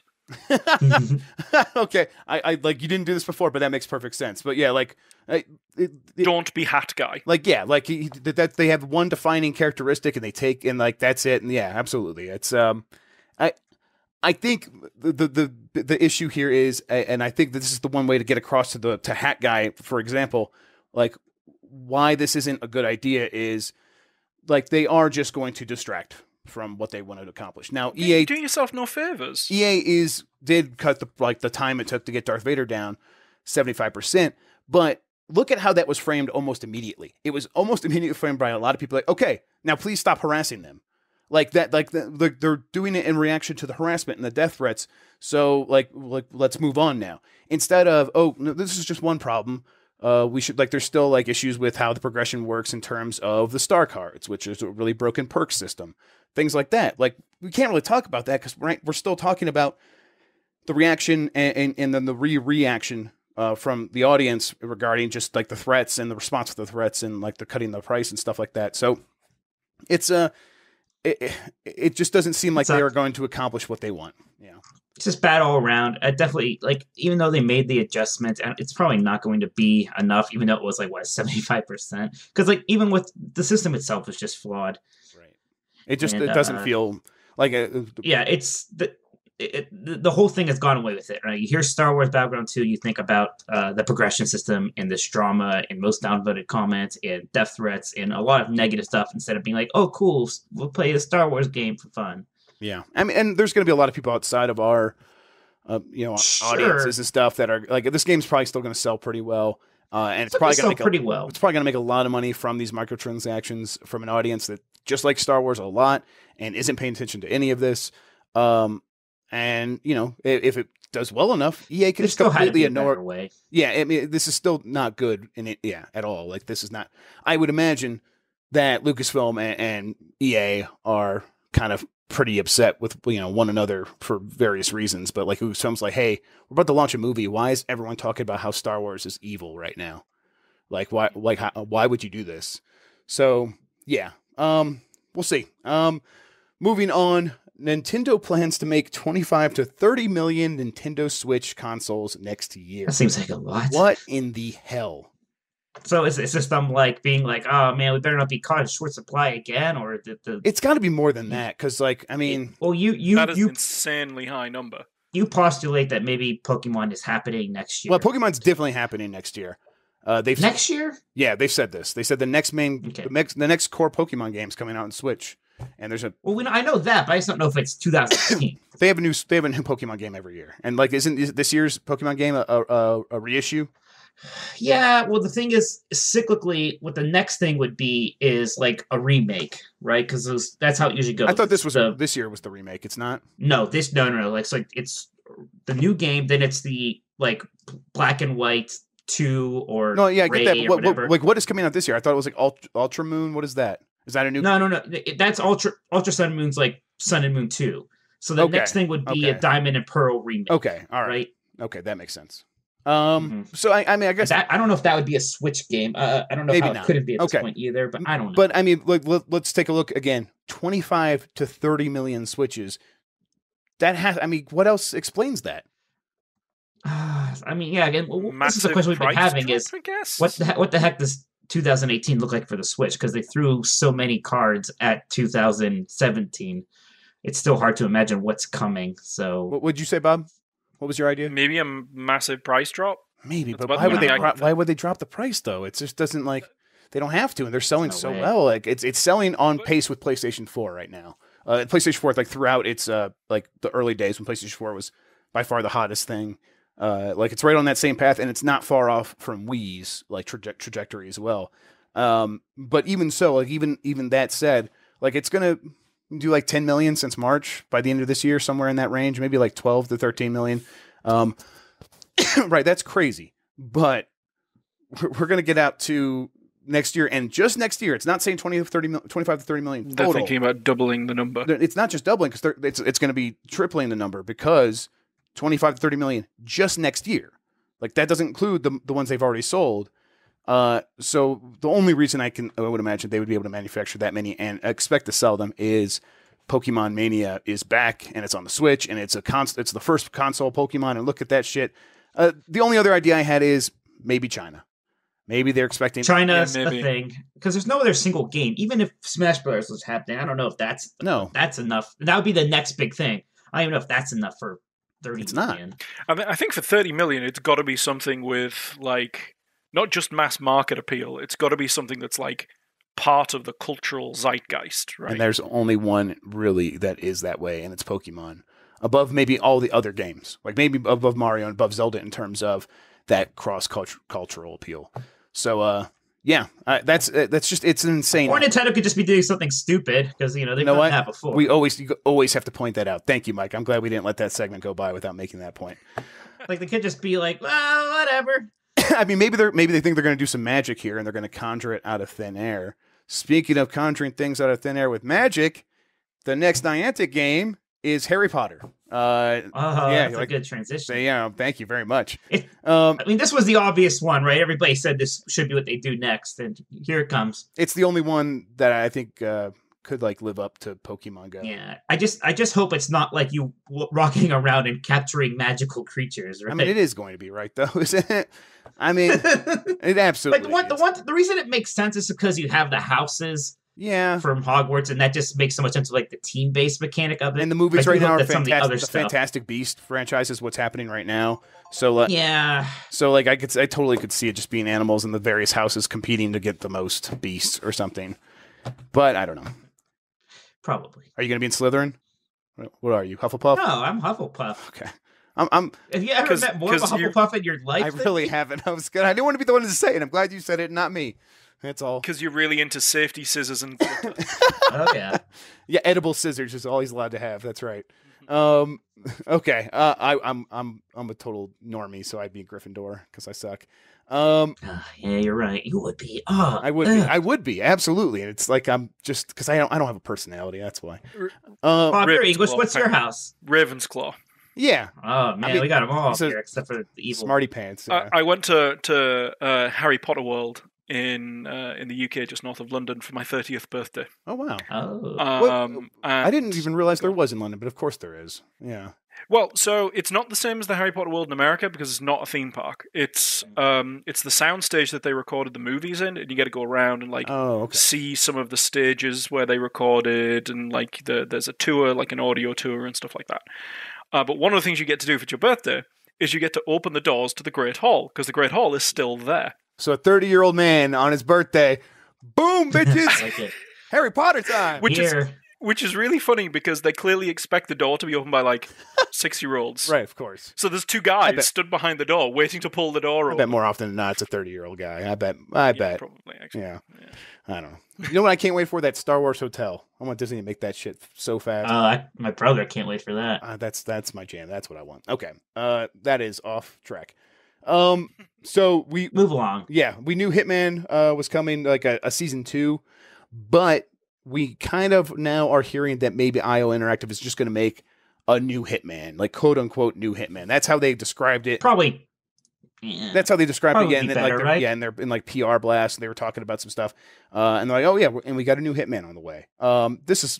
[SPEAKER 1] Okay, I like, you didn't do this before, but that makes perfect sense. But yeah, like,
[SPEAKER 3] don't be hat guy.
[SPEAKER 1] Like, yeah, like that they have one defining characteristic, and they take, and like that's it. And yeah, absolutely, it's I think the issue here is, and I think this is the one way to get across to Hat Guy, for example, like, why this isn't a good idea is, like, they are just going to distract from what they wanted to accomplish. Now, EA,
[SPEAKER 3] you're doing yourself no favors.
[SPEAKER 1] EA did cut the time it took to get Darth Vader down 75%, but look at how that was framed almost immediately. It was almost immediately framed by a lot of people like, okay, now please stop harassing them. Like that, they're doing it in reaction to the harassment and the death threats. So like let's move on now. Instead of, oh, no, this is just one problem. We should, like, there's still like issues with how the progression works in terms of the star cards, which is a really broken perk system, things like that. Like, we can't really talk about that because we're still talking about the reaction and then the reaction from the audience regarding just like the threats and the response to the threats and like the cutting the price and stuff like that. So it's it just doesn't seem like they are going to accomplish what they want. Yeah.
[SPEAKER 2] It's just bad all around. Definitely, like, even though they made the adjustments, it's probably not going to be enough, even though it was like, what, 75%? Because, like, even with the system itself is just flawed.
[SPEAKER 1] Right. It doesn't feel like
[SPEAKER 2] it's the whole thing has gone away with it, right? You hear Star Wars Battlefront II, you think about the progression system and this drama and most downvoted comments and death threats and a lot of negative stuff, instead of being like, oh, cool, we'll play a Star Wars game for fun.
[SPEAKER 1] Yeah. I mean, and there's going to be a lot of people outside of our, audiences and stuff that are like, this game's probably still going to sell pretty well. And it's probably going to make It's probably going to make a lot of money from these microtransactions from an audience that just likes Star Wars a lot and isn't paying attention to any of this. And, if it does well enough, EA can just completely ignore. Yeah, I mean, this is still not good at all. Like, this is not. I would imagine that Lucasfilm and EA are kind of pretty upset with one another for various reasons. But like, Lucasfilm's like, hey, we're about to launch a movie. Why is everyone talking about how Star Wars is evil right now? Like, why? Like, why would you do this? So yeah, we'll see. Moving on. Nintendo plans to make 25 to 30 million Nintendo Switch consoles next year.
[SPEAKER 2] That seems like a lot.
[SPEAKER 1] What in the hell?
[SPEAKER 2] So it's just them like being like, oh man, we better not be caught in short supply again, or
[SPEAKER 1] it's got to be more than that, because like, I mean,
[SPEAKER 3] that is an insanely high number.
[SPEAKER 2] You postulate that maybe Pokemon is happening next year.
[SPEAKER 1] Well, Pokemon's definitely happening next year.
[SPEAKER 2] Next year?
[SPEAKER 1] Yeah, they've said this. They said the next the next core Pokemon game's coming out on Switch. And there's
[SPEAKER 2] I know that, but I just don't know if it's 2018.
[SPEAKER 1] They have a new Pokemon game every year, and like, isn't this year's Pokemon game a reissue?
[SPEAKER 2] Yeah, well, the thing is, cyclically, what the next thing would be is like a remake, right? Because that's how it usually goes.
[SPEAKER 1] I thought this year was the remake. It's not.
[SPEAKER 2] No, no. Like, so it's the new game, then it's the like Black and White 2 or
[SPEAKER 1] no, yeah, I get
[SPEAKER 2] that.
[SPEAKER 1] But what is coming out this year? I thought it was like Ultra Moon. What is that? Is that a new?
[SPEAKER 2] No. That's Ultra Sun and Moon's like Sun and Moon 2. So the next thing would be a Diamond and Pearl remake.
[SPEAKER 1] Okay, all right. Okay, that makes sense. So I mean, I guess
[SPEAKER 2] I don't know if that would be a Switch game. I don't know how it couldn't be at this point either, but I don't know.
[SPEAKER 1] But I mean, let's take a look again. 25 to 30 million Switches. What else explains that?
[SPEAKER 2] I mean, yeah. Again, this is the question we've been having: is what the heck does 2018 look like for the Switch? Because they threw so many cards at 2017. It's still hard to imagine what's coming. So,
[SPEAKER 1] what would you say, Bob? What was your idea?
[SPEAKER 3] Maybe a massive price drop.
[SPEAKER 1] Maybe, but why would they drop the price though? It just doesn't like. they don't have to, and they're selling
[SPEAKER 2] No
[SPEAKER 1] so
[SPEAKER 2] way.
[SPEAKER 1] well. Like it's selling on pace with PlayStation 4 right now. PlayStation 4, like throughout its like the early days when PlayStation 4 was by far the hottest thing. Like it's right on that same path, and it's not far off from Wii's like trajectory as well. But even so, like even that said, like it's gonna do like 10 million since March by the end of this year, somewhere in that range, maybe like 12 to 13 million. Right, that's crazy. But we're gonna get out to next year, and just next year, it's not saying 25 to 30 million total.
[SPEAKER 3] They're thinking about doubling the number.
[SPEAKER 1] It's not just doubling because it's going to be tripling the number, because 25 to 30 million just next year. Like that doesn't include the ones they've already sold. So the only reason I would imagine they would be able to manufacture that many and expect to sell them is Pokemon Mania is back, and it's on the Switch, and it's the first console Pokemon, and look at that shit. The only other idea I had is maybe China. Maybe they're expecting
[SPEAKER 2] China's a thing, because there's no other single game. Even if Smash Bros. Was happening, I don't know if that's enough. That would be the next big thing. I don't even know if that's enough for 30 million.
[SPEAKER 3] I think for 30 million, it's got to be something with like not just mass market appeal. It's got to be something that's like part of the cultural zeitgeist, right?
[SPEAKER 1] And there's only one really that is that way, and it's Pokemon. Above maybe all the other games, like maybe above Mario and above Zelda in terms of that cross-cultural appeal. So, that's just, it's insane.
[SPEAKER 2] Or Nintendo could just be doing something stupid, because, they've done that before.
[SPEAKER 1] You always have to point that out. Thank you, Mike. I'm glad we didn't let that segment go by without making that point.
[SPEAKER 2] Like, they could just be like, well, whatever.
[SPEAKER 1] I mean, maybe they think they're going to do some magic here, and they're going to conjure it out of thin air. Speaking of conjuring things out of thin air with magic, the next Niantic game is Harry Potter.
[SPEAKER 2] That's a good transition.
[SPEAKER 1] Yeah, thank you very much.
[SPEAKER 2] I mean, this was the obvious one, right? Everybody said this should be what they do next, and here it comes.
[SPEAKER 1] It's the only one that I think could like live up to Pokemon Go.
[SPEAKER 2] Yeah, I just hope it's not like you rocking around and capturing magical creatures. Right?
[SPEAKER 1] I mean, it is going to be, right, though, isn't it? I mean, it absolutely.
[SPEAKER 2] Like the reason it makes sense is because you have the houses.
[SPEAKER 1] Yeah,
[SPEAKER 2] from Hogwarts, and that just makes so much sense. Like the team-based mechanic of it,
[SPEAKER 1] and the movies right now are fantastic. The
[SPEAKER 2] stuff.
[SPEAKER 1] Fantastic Beast franchise is what's happening right now. So
[SPEAKER 2] yeah,
[SPEAKER 1] so like I totally could see it just being animals in the various houses competing to get the most beasts or something. But I don't know.
[SPEAKER 2] Probably.
[SPEAKER 1] Are you going to be in Slytherin? What are you, Hufflepuff?
[SPEAKER 2] No, I'm Hufflepuff.
[SPEAKER 1] Okay.
[SPEAKER 2] Have you ever met more of a Hufflepuff in your life?
[SPEAKER 1] I really haven't. I didn't want to be the one to say it. I'm glad you said it, not me. That's all.
[SPEAKER 3] Because you're really into safety scissors and
[SPEAKER 2] oh yeah,
[SPEAKER 1] yeah. Edible scissors is all he's allowed to have. That's right. Okay. I'm a total normie, so I'd be Gryffindor because I suck.
[SPEAKER 2] Yeah, you're right. You would be.
[SPEAKER 1] I would be absolutely. And it's like I'm just because I don't have a personality. That's why.
[SPEAKER 2] Bob, you're English. What's your house?
[SPEAKER 3] Ravensclaw.
[SPEAKER 1] Yeah.
[SPEAKER 2] Oh man, we got them all here except for the evil
[SPEAKER 1] Smarty Pants. Yeah.
[SPEAKER 3] I went to Harry Potter World in the UK, just north of London, for my 30th birthday.
[SPEAKER 1] Oh wow!
[SPEAKER 3] I
[SPEAKER 1] didn't even realize there was in London, but of course there is. Yeah.
[SPEAKER 3] Well, so it's not the same as the Harry Potter World in America because it's not a theme park. It's the soundstage that they recorded the movies in, and you get to go around and see some of the stages where they recorded, and like there's a tour, like an audio tour and stuff like that. But one of the things you get to do for your birthday is you get to open the doors to the Great Hall, because the Great Hall is still there.
[SPEAKER 1] So a 30-year-old man on his birthday, boom, bitches,
[SPEAKER 2] like it.
[SPEAKER 1] Harry Potter time.
[SPEAKER 3] Which is really funny because they clearly expect the door to be opened by like 6-year-olds.
[SPEAKER 1] Right, of course.
[SPEAKER 3] So there's two guys stood behind the door waiting to pull the door open.
[SPEAKER 1] I bet more often than not it's a 30-year-old guy. I bet.
[SPEAKER 3] Probably, actually.
[SPEAKER 1] Yeah. I don't know. You know what I can't wait for? That Star Wars hotel. I want Disney to make that shit so fast.
[SPEAKER 2] My brother can't wait for that.
[SPEAKER 1] That's my jam. That's what I want. Okay. That is off track. So we
[SPEAKER 2] move along.
[SPEAKER 1] Yeah, we knew Hitman was coming, like a season 2, but we kind of now are hearing that maybe IO Interactive is just going to make a new Hitman, like quote unquote new Hitman. That's how they described it.
[SPEAKER 2] Probably. Yeah.
[SPEAKER 1] That's how they described it. Yeah, and then
[SPEAKER 2] better, right?
[SPEAKER 1] and they're in like PR blasts. They were talking about some stuff, and they're like, "Oh yeah, and we got a new Hitman on the way." This is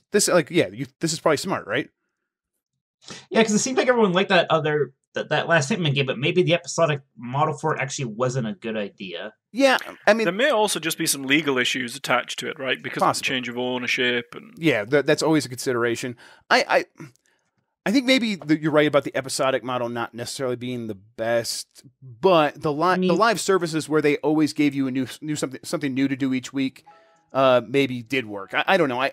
[SPEAKER 1] probably smart, right?
[SPEAKER 2] Yeah, because it seemed like everyone liked that last Hitman game, but maybe the episodic model for it actually wasn't a good idea.
[SPEAKER 1] Yeah, I mean,
[SPEAKER 3] there may also just be some legal issues attached to it, right? Because of the change of ownership and
[SPEAKER 1] that's always a consideration. I think maybe you're right about the episodic model not necessarily being the best, but the live services where they always gave you a new something new to do each week, maybe did work. I don't know.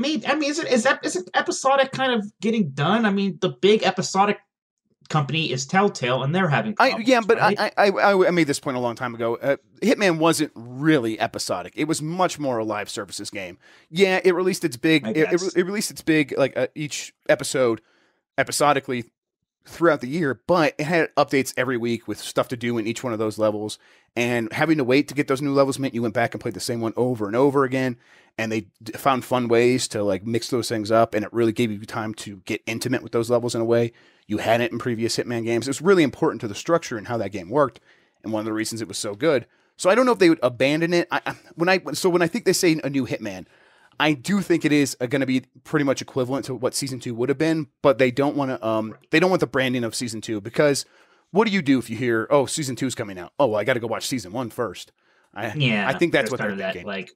[SPEAKER 2] Is episodic kind of getting done? I mean, the big episodic company is Telltale, and they're having problems, right?
[SPEAKER 1] I made this point a long time ago. Hitman wasn't really episodic. It was much more a live services game. Yeah, it released its big. It released its big each episode episodically throughout the year, but it had updates every week with stuff to do in each one of those levels. And having to wait to get those new levels meant you went back and played the same one over and over again. And they found fun ways to like mix those things up, and it really gave you time to get intimate with those levels in a way you hadn't in previous Hitman games. It was really important to the structure and how that game worked, and one of the reasons it was so good. So I don't know if they would abandon it. When I think they say a new Hitman, I do think it is going to be pretty much equivalent to what Season 2 would have been, but they don't want to. They don't want the branding of Season 2, because what do you do if you hear, "Oh, Season 2 is coming out"? Oh, well, I got to go watch Season 1 first. I think that's what they're thinking.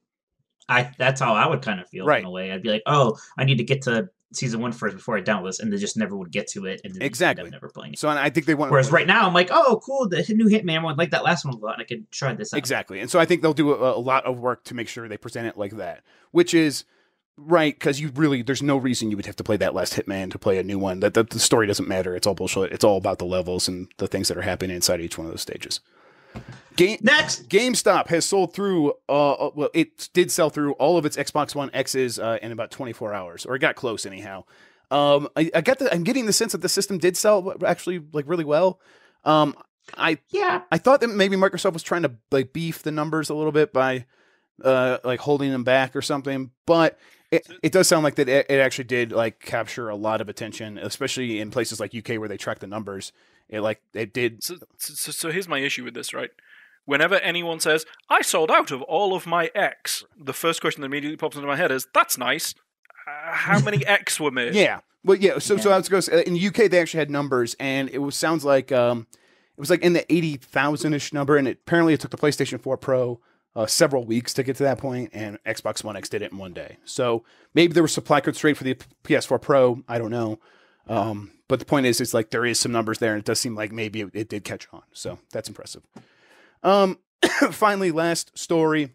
[SPEAKER 2] That's how I would kind of feel in a way. I'd be like, "Oh, I need to get to Season 1 first before I download this," and they just never would get to it, and
[SPEAKER 1] exactly
[SPEAKER 2] never playing it.
[SPEAKER 1] So I think they want.
[SPEAKER 2] Whereas right now, I'm like, "Oh, cool, the new Hitman one, like that last one a lot, and I could try this out."
[SPEAKER 1] Exactly, and so I think they'll do a lot of work to make sure they present it like that, which is right, because there's no reason you would have to play that last Hitman to play a new one. That the story doesn't matter. It's all bullshit. It's all about the levels and the things that are happening inside each one of those stages.
[SPEAKER 2] Next,
[SPEAKER 1] GameStop has sold through. It did sell through all of its Xbox One X's in about 24 hours, or it got close anyhow. I'm getting the sense that the system did sell actually like really well. I thought that maybe Microsoft was trying to like beef the numbers a little bit by like holding them back or something, but it does sound like that it actually did like capture a lot of attention, especially in places like UK where they track the numbers. It did.
[SPEAKER 3] So here's my issue with this, right? Whenever anyone says, "I sold out of all of my X," the first question that immediately pops into my head is, "That's nice. How many X were made?"
[SPEAKER 1] Yeah. Well, yeah. So I was going to say, in the UK, they actually had numbers, and sounds like it was like in the 80,000-ish number, and apparently it took the PlayStation 4 Pro several weeks to get to that point, and Xbox One X did it in one day. So maybe there was supply constraint for the PS4 Pro. I don't know. But the point is, it's like there is some numbers there, and it does seem like maybe it did catch on. So that's impressive. Finally, last story.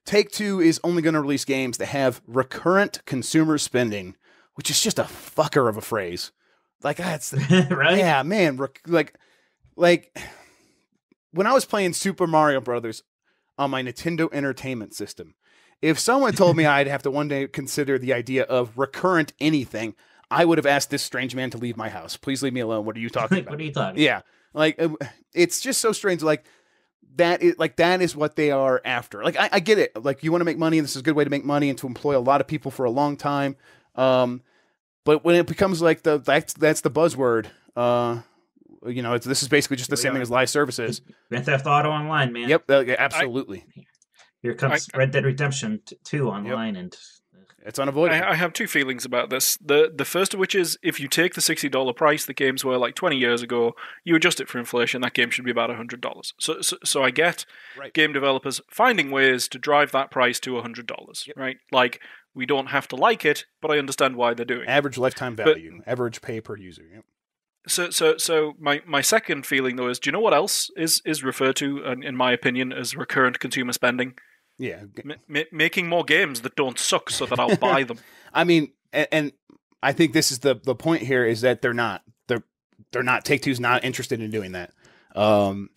[SPEAKER 1] Take-Two is only going to release games that have recurrent consumer spending, which is just a fucker of a phrase. Like, that's
[SPEAKER 2] right?
[SPEAKER 1] Yeah, man. Like when I was playing Super Mario Brothers on my Nintendo Entertainment System, if someone told me I'd have to one day consider the idea of recurrent anything, I would have asked this strange man to leave my house. Please leave me alone. What are you talking about?
[SPEAKER 2] What are you talking?
[SPEAKER 1] Yeah. Like, it's just so strange. Like, that is what they are after. Like, I get it. Like, you want to make money, and this is a good way to make money and to employ a lot of people for a long time. But when it becomes like that's the buzzword, this is basically just the same thing as live services.
[SPEAKER 2] Grand Theft Auto Online, man.
[SPEAKER 1] Yep, absolutely.
[SPEAKER 2] Here comes Red Dead Redemption 2 online, and
[SPEAKER 1] it's unavoidable.
[SPEAKER 3] I have two feelings about this. The first of which is, if you take the $60 price the games were like 20 years ago, you adjust it for inflation, that game should be about $100. So I get game developers finding ways to drive that price to $100, right? Like, we don't have to like it, but I understand why they're doing it.
[SPEAKER 1] Average lifetime value, average pay per user. Yep.
[SPEAKER 3] So my second feeling, though, is, do you know what else is referred to, in my opinion, as recurrent consumer spending?
[SPEAKER 1] Yeah,
[SPEAKER 3] making more games that don't suck so that I'll buy them.
[SPEAKER 1] I mean, and I think this is the point here, is that they're not Take-Two's not interested in doing that. I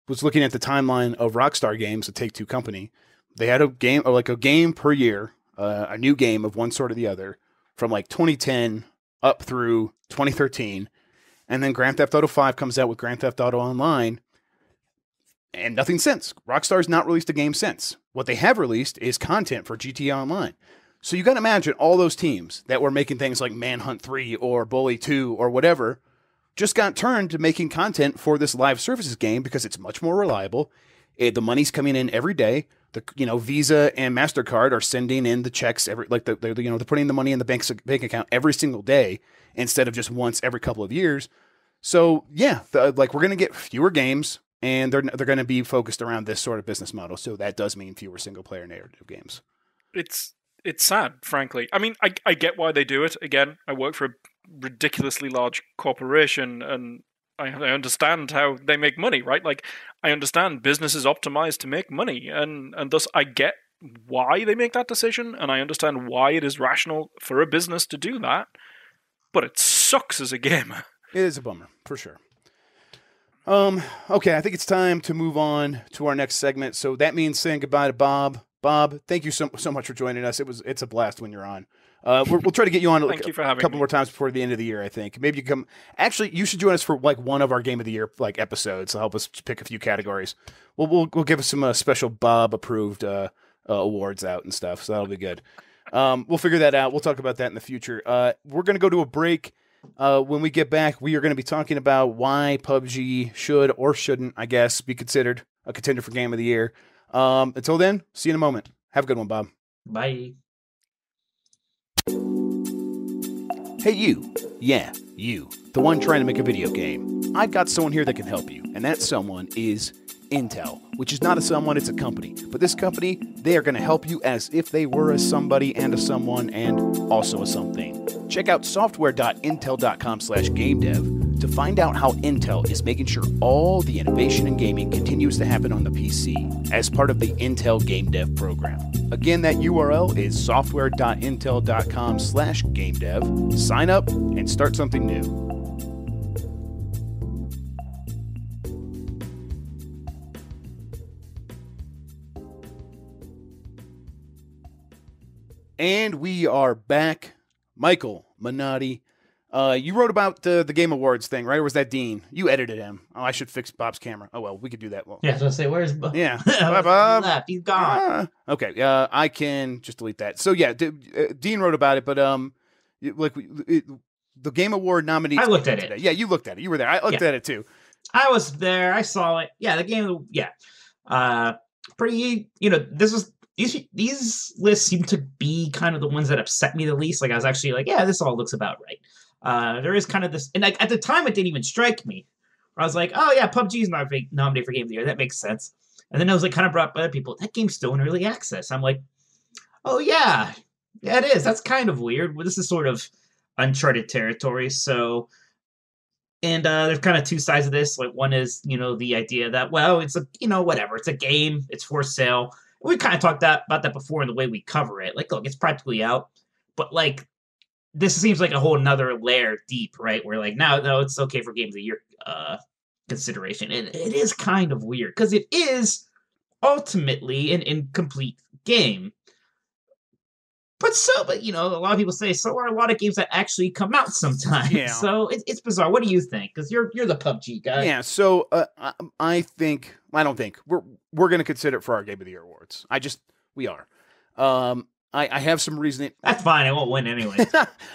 [SPEAKER 1] was looking at the timeline of Rockstar Games, a Take-Two company. They had a game per year, a new game of one sort or the other, from like 2010 up through 2013, and then Grand Theft Auto 5 comes out with Grand Theft Auto Online. And nothing since. Rockstar's not released a game since. What they have released is content for GTA Online. So you got to imagine all those teams that were making things like Manhunt 3 or Bully 2 or whatever just got turned to making content for this live services game because it's much more reliable. The money's coming in every day. Visa and MasterCard are sending in the checks they're putting the money in the bank account every single day instead of just once every couple of years. So yeah, we're going to get fewer games. And they're going to be focused around this sort of business model, so that does mean fewer single player narrative games.
[SPEAKER 3] It's it's sad, frankly. I mean, I get why they do it. Again, I work for a ridiculously large corporation, and I understand how they make money, right? Like, I understand business is optimized to make money, and thus I get why they make that decision, and I understand why it is rational for a business to do that, but it sucks as a gamer.
[SPEAKER 1] It is a bummer, for sure. Okay, I think it's time to move on to our next segment. So that means saying goodbye to Bob. Bob, thank you so much for joining us. It's a blast when you're on. We'll try to get you on
[SPEAKER 3] Thank you for having
[SPEAKER 1] a couple
[SPEAKER 3] me.
[SPEAKER 1] more times before the end of the year, I think. Maybe you come. Actually, you should join us for like one of our Game of the Year like episodes to help us pick a few categories. We'll give us some special Bob approved awards out and stuff. So that'll be good. We'll figure that out. We'll talk about that in the future. We're gonna go to a break. When we get back, we are going to be talking about why PUBG should or shouldn't, I guess, be considered a contender for Game of the Year. Until then, see you in a moment. Have a good one, Bob.
[SPEAKER 2] Bye.
[SPEAKER 1] Hey, you. Yeah, you. The one trying to make a video game. I've got someone here that can help you, and that someone is Intel, which is not a someone, it's a company. But this company, they are going to help you as if they were a somebody and a someone and also a something. Check out software.intel.com/gamedev to find out how Intel is making sure all the innovation in gaming continues to happen on the PC as part of the Intel Game Dev program. Again, that URL is software.intel.com/gamedev. Sign up and start something new. And we are back. Michael Minotti, you wrote about the Game Awards thing, right? Or was that Dean? You edited him. Oh, I should fix Bob's camera. Oh, well, we could do that. Well,
[SPEAKER 2] Yeah, I was gonna say, where's Bob?
[SPEAKER 1] yeah. Bye, Bob.
[SPEAKER 2] He left. He's gone.
[SPEAKER 1] Okay, I can just delete that. So, yeah, Dean wrote about it, but the Game Award nominees.
[SPEAKER 2] I looked at
[SPEAKER 1] today.
[SPEAKER 2] it.
[SPEAKER 1] Yeah, you looked at it. You were there. I looked at it, too.
[SPEAKER 2] I was there. I saw it. Yeah, the game. Yeah, pretty. These lists seem to be kind of the ones that upset me the least. Like I was actually like, yeah, this all looks about right. There is kind of this, and like at the time, it didn't even strike me. I was like, oh yeah, PUBG is nominated for Game of the Year. That makes sense. And then I was like, kind of brought up by other people. That game's still in early access. I'm like, oh yeah, it is. That's kind of weird. Well, this is sort of uncharted territory. So. And there's kind of two sides of this. Like one is, the idea that, well, it's whatever. It's a game. It's for sale. We kind of talked about that before in the way we cover it. Like, look, it's practically out. But, like, this seems like a whole nother layer deep, right? Where, like, no, it's okay for Game of the Year consideration. And it is kind of weird. Because it is ultimately an incomplete game. But a lot of people say, so are a lot of games that actually come out sometimes.
[SPEAKER 1] Yeah.
[SPEAKER 2] So it's bizarre. What do you think? Because you're the PUBG guy.
[SPEAKER 1] Yeah, so I don't think we're going to consider it for our Game of the Year awards. We are. I have some reasoning.
[SPEAKER 2] That's fine. I won't win anyway.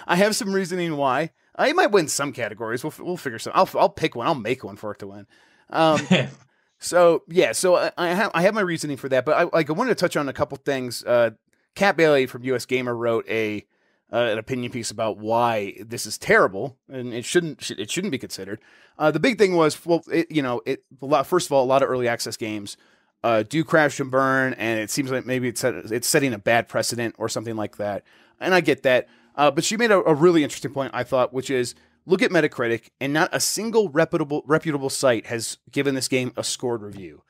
[SPEAKER 1] I have some reasoning why. I might win some categories. We'll figure some. I'll pick one. I'll make one for it to win. So I have my reasoning for that. But I wanted to touch on a couple things. Kat Bailey from US Gamer wrote an opinion piece about why this is terrible and it shouldn't be considered. The big thing was, first of all, a lot of early access games do crash and burn, and it seems like maybe it's setting a bad precedent or something like that. And I get that. But she made a really interesting point, I thought, which is look at Metacritic, and not a single reputable site has given this game a scored review.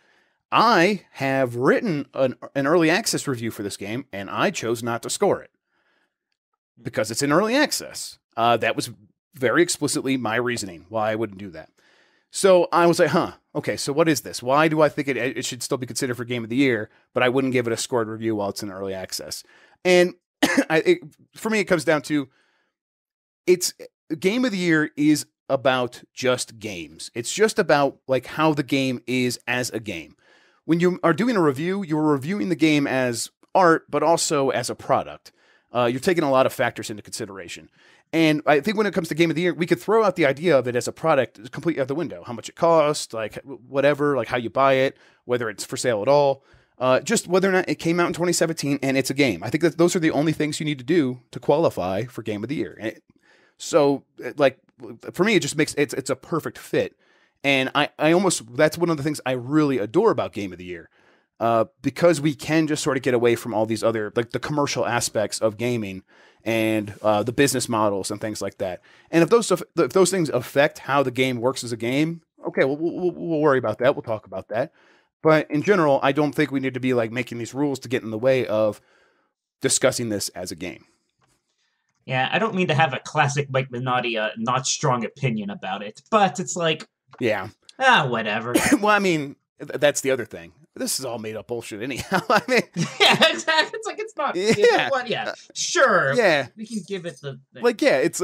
[SPEAKER 1] I have written an early access review for this game, and I chose not to score it because it's in early access. That was very explicitly my reasoning why I wouldn't do that. So I was like, okay, so what is this? Why do I think it should still be considered for Game of the Year, but I wouldn't give it a scored review while it's in early access? And for me, it comes down to Game of the Year is about just games. It's just about like how the game is as a game. When you are doing a review, you're reviewing the game as art, but also as a product. You're taking a lot of factors into consideration. And I think when it comes to Game of the Year, we could throw out the idea of it as a product completely out the window. How much it costs, like whatever, like how you buy it, whether it's for sale at all, just whether or not it came out in 2017 and it's a game. I think that those are the only things you need to do to qualify for Game of the Year. So, like, for me, it just makes it's a perfect fit. And I almost, that's one of the things I really adore about Game of the Year. because we can just sort of get away from all these other, like the commercial aspects of gaming and the business models and things like that. And if those things affect how the game works as a game, okay, we'll worry about that. We'll talk about that. But in general, I don't think we need to be like making these rules to get in the way of discussing this as a game.
[SPEAKER 2] Yeah, I don't mean to have a classic Mike Minotti not strong opinion about it, but it's like,
[SPEAKER 1] yeah,
[SPEAKER 2] whatever.
[SPEAKER 1] Well, I mean, that's the other thing. This is all made up bullshit anyhow. I mean,
[SPEAKER 2] yeah, exactly. It's like, it's not.
[SPEAKER 1] Yeah.
[SPEAKER 2] Sure.
[SPEAKER 1] Yeah.
[SPEAKER 2] We can give it the thing.
[SPEAKER 1] Like, yeah, it's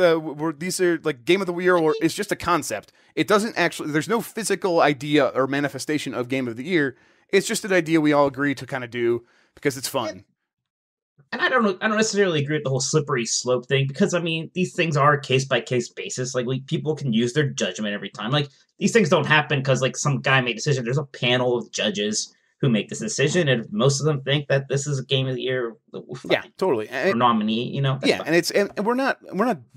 [SPEAKER 1] these are like Game of the Year, or it's just a concept. It doesn't actually. There's no physical idea or manifestation of Game of the Year. It's just an idea we all agree to kind of do because it's fun.
[SPEAKER 2] Yeah. And I don't necessarily agree with the whole slippery slope thing, because I mean, these things are case by case basis. Like, people can use their judgment every time. Like, these things don't happen because like some guy made a decision. There's a panel of judges who make this decision, and most of them think that this is a Game of the Year.
[SPEAKER 1] Yeah, totally.
[SPEAKER 2] Or nominee, you know.
[SPEAKER 1] Yeah, fine. And we're not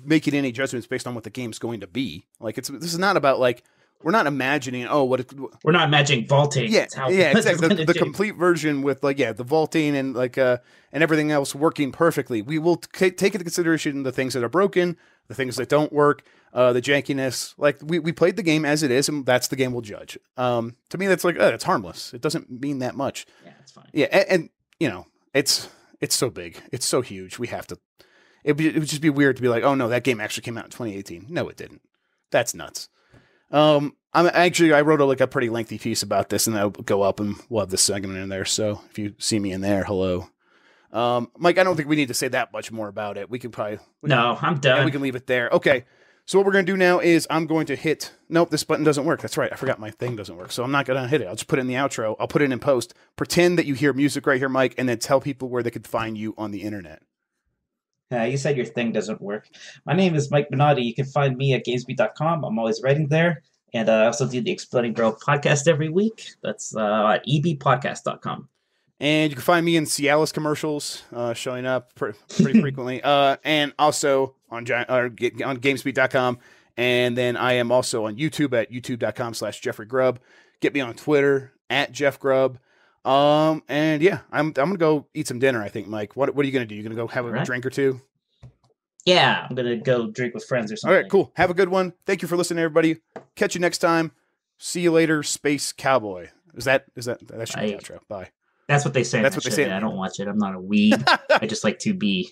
[SPEAKER 1] making any judgments based on what the game's going to be. Like, this is not about like. We're not imagining, we're
[SPEAKER 2] not imagining vaulting.
[SPEAKER 1] Yeah, exactly. The complete version with the vaulting and and everything else working perfectly. We will take into consideration the things that are broken, the things that don't work, the jankiness. Like, we played the game as it is, and that's the game we'll judge. To me, that's like, it's harmless. It doesn't mean that much.
[SPEAKER 2] Yeah, it's fine.
[SPEAKER 1] Yeah, and it's so bbig. It's so huge. We have to. It would just be weird to be like, oh no, that game actually came out in 2018. No, it didn't. That's nuts. I wrote a pretty lengthy piece about this, and that'll go up, and we'll have this segment in there. So if you see me in there, hello. Mike, I don't think we need to say that much more about it. We can probably...
[SPEAKER 2] No, I'm done.
[SPEAKER 1] Yeah, we can leave it there. Okay. So what we're going to do now is I'm going to hit... Nope, this button doesn't work. That's right. I forgot my thing doesn't work. So I'm not going to hit it. I'll just put it in the outro. I'll put it in post. Pretend that you hear music right here, Mike, and then tell people where they could find you on the internet.
[SPEAKER 2] You said your thing doesn't work. My name is Mike Minotti. You can find me at GamesBeat.com. I'm always writing there. And I also do the Exploding Barrel podcast every week. That's at ebpodcast.com.
[SPEAKER 1] And you can find me in Cialis commercials showing up pretty frequently. And also on GamesBeat.com. And then I am also on YouTube at youtube.com/Jeffrey Grubb. Get me on Twitter at Jeff Grubb. And yeah, I'm going to go eat some dinner, I think, Mike. What are you going to do? You going to go have a drink or two?
[SPEAKER 2] Yeah, I'm going to go drink with friends or something.
[SPEAKER 1] All right, cool. Have a good one. Thank you for listening, everybody. Catch you next time. See you later, Space Cowboy. That should be the outro. Bye.
[SPEAKER 2] That's what they say.
[SPEAKER 1] That's what they say.
[SPEAKER 2] I don't watch it. I'm not a weeb. I just like to be.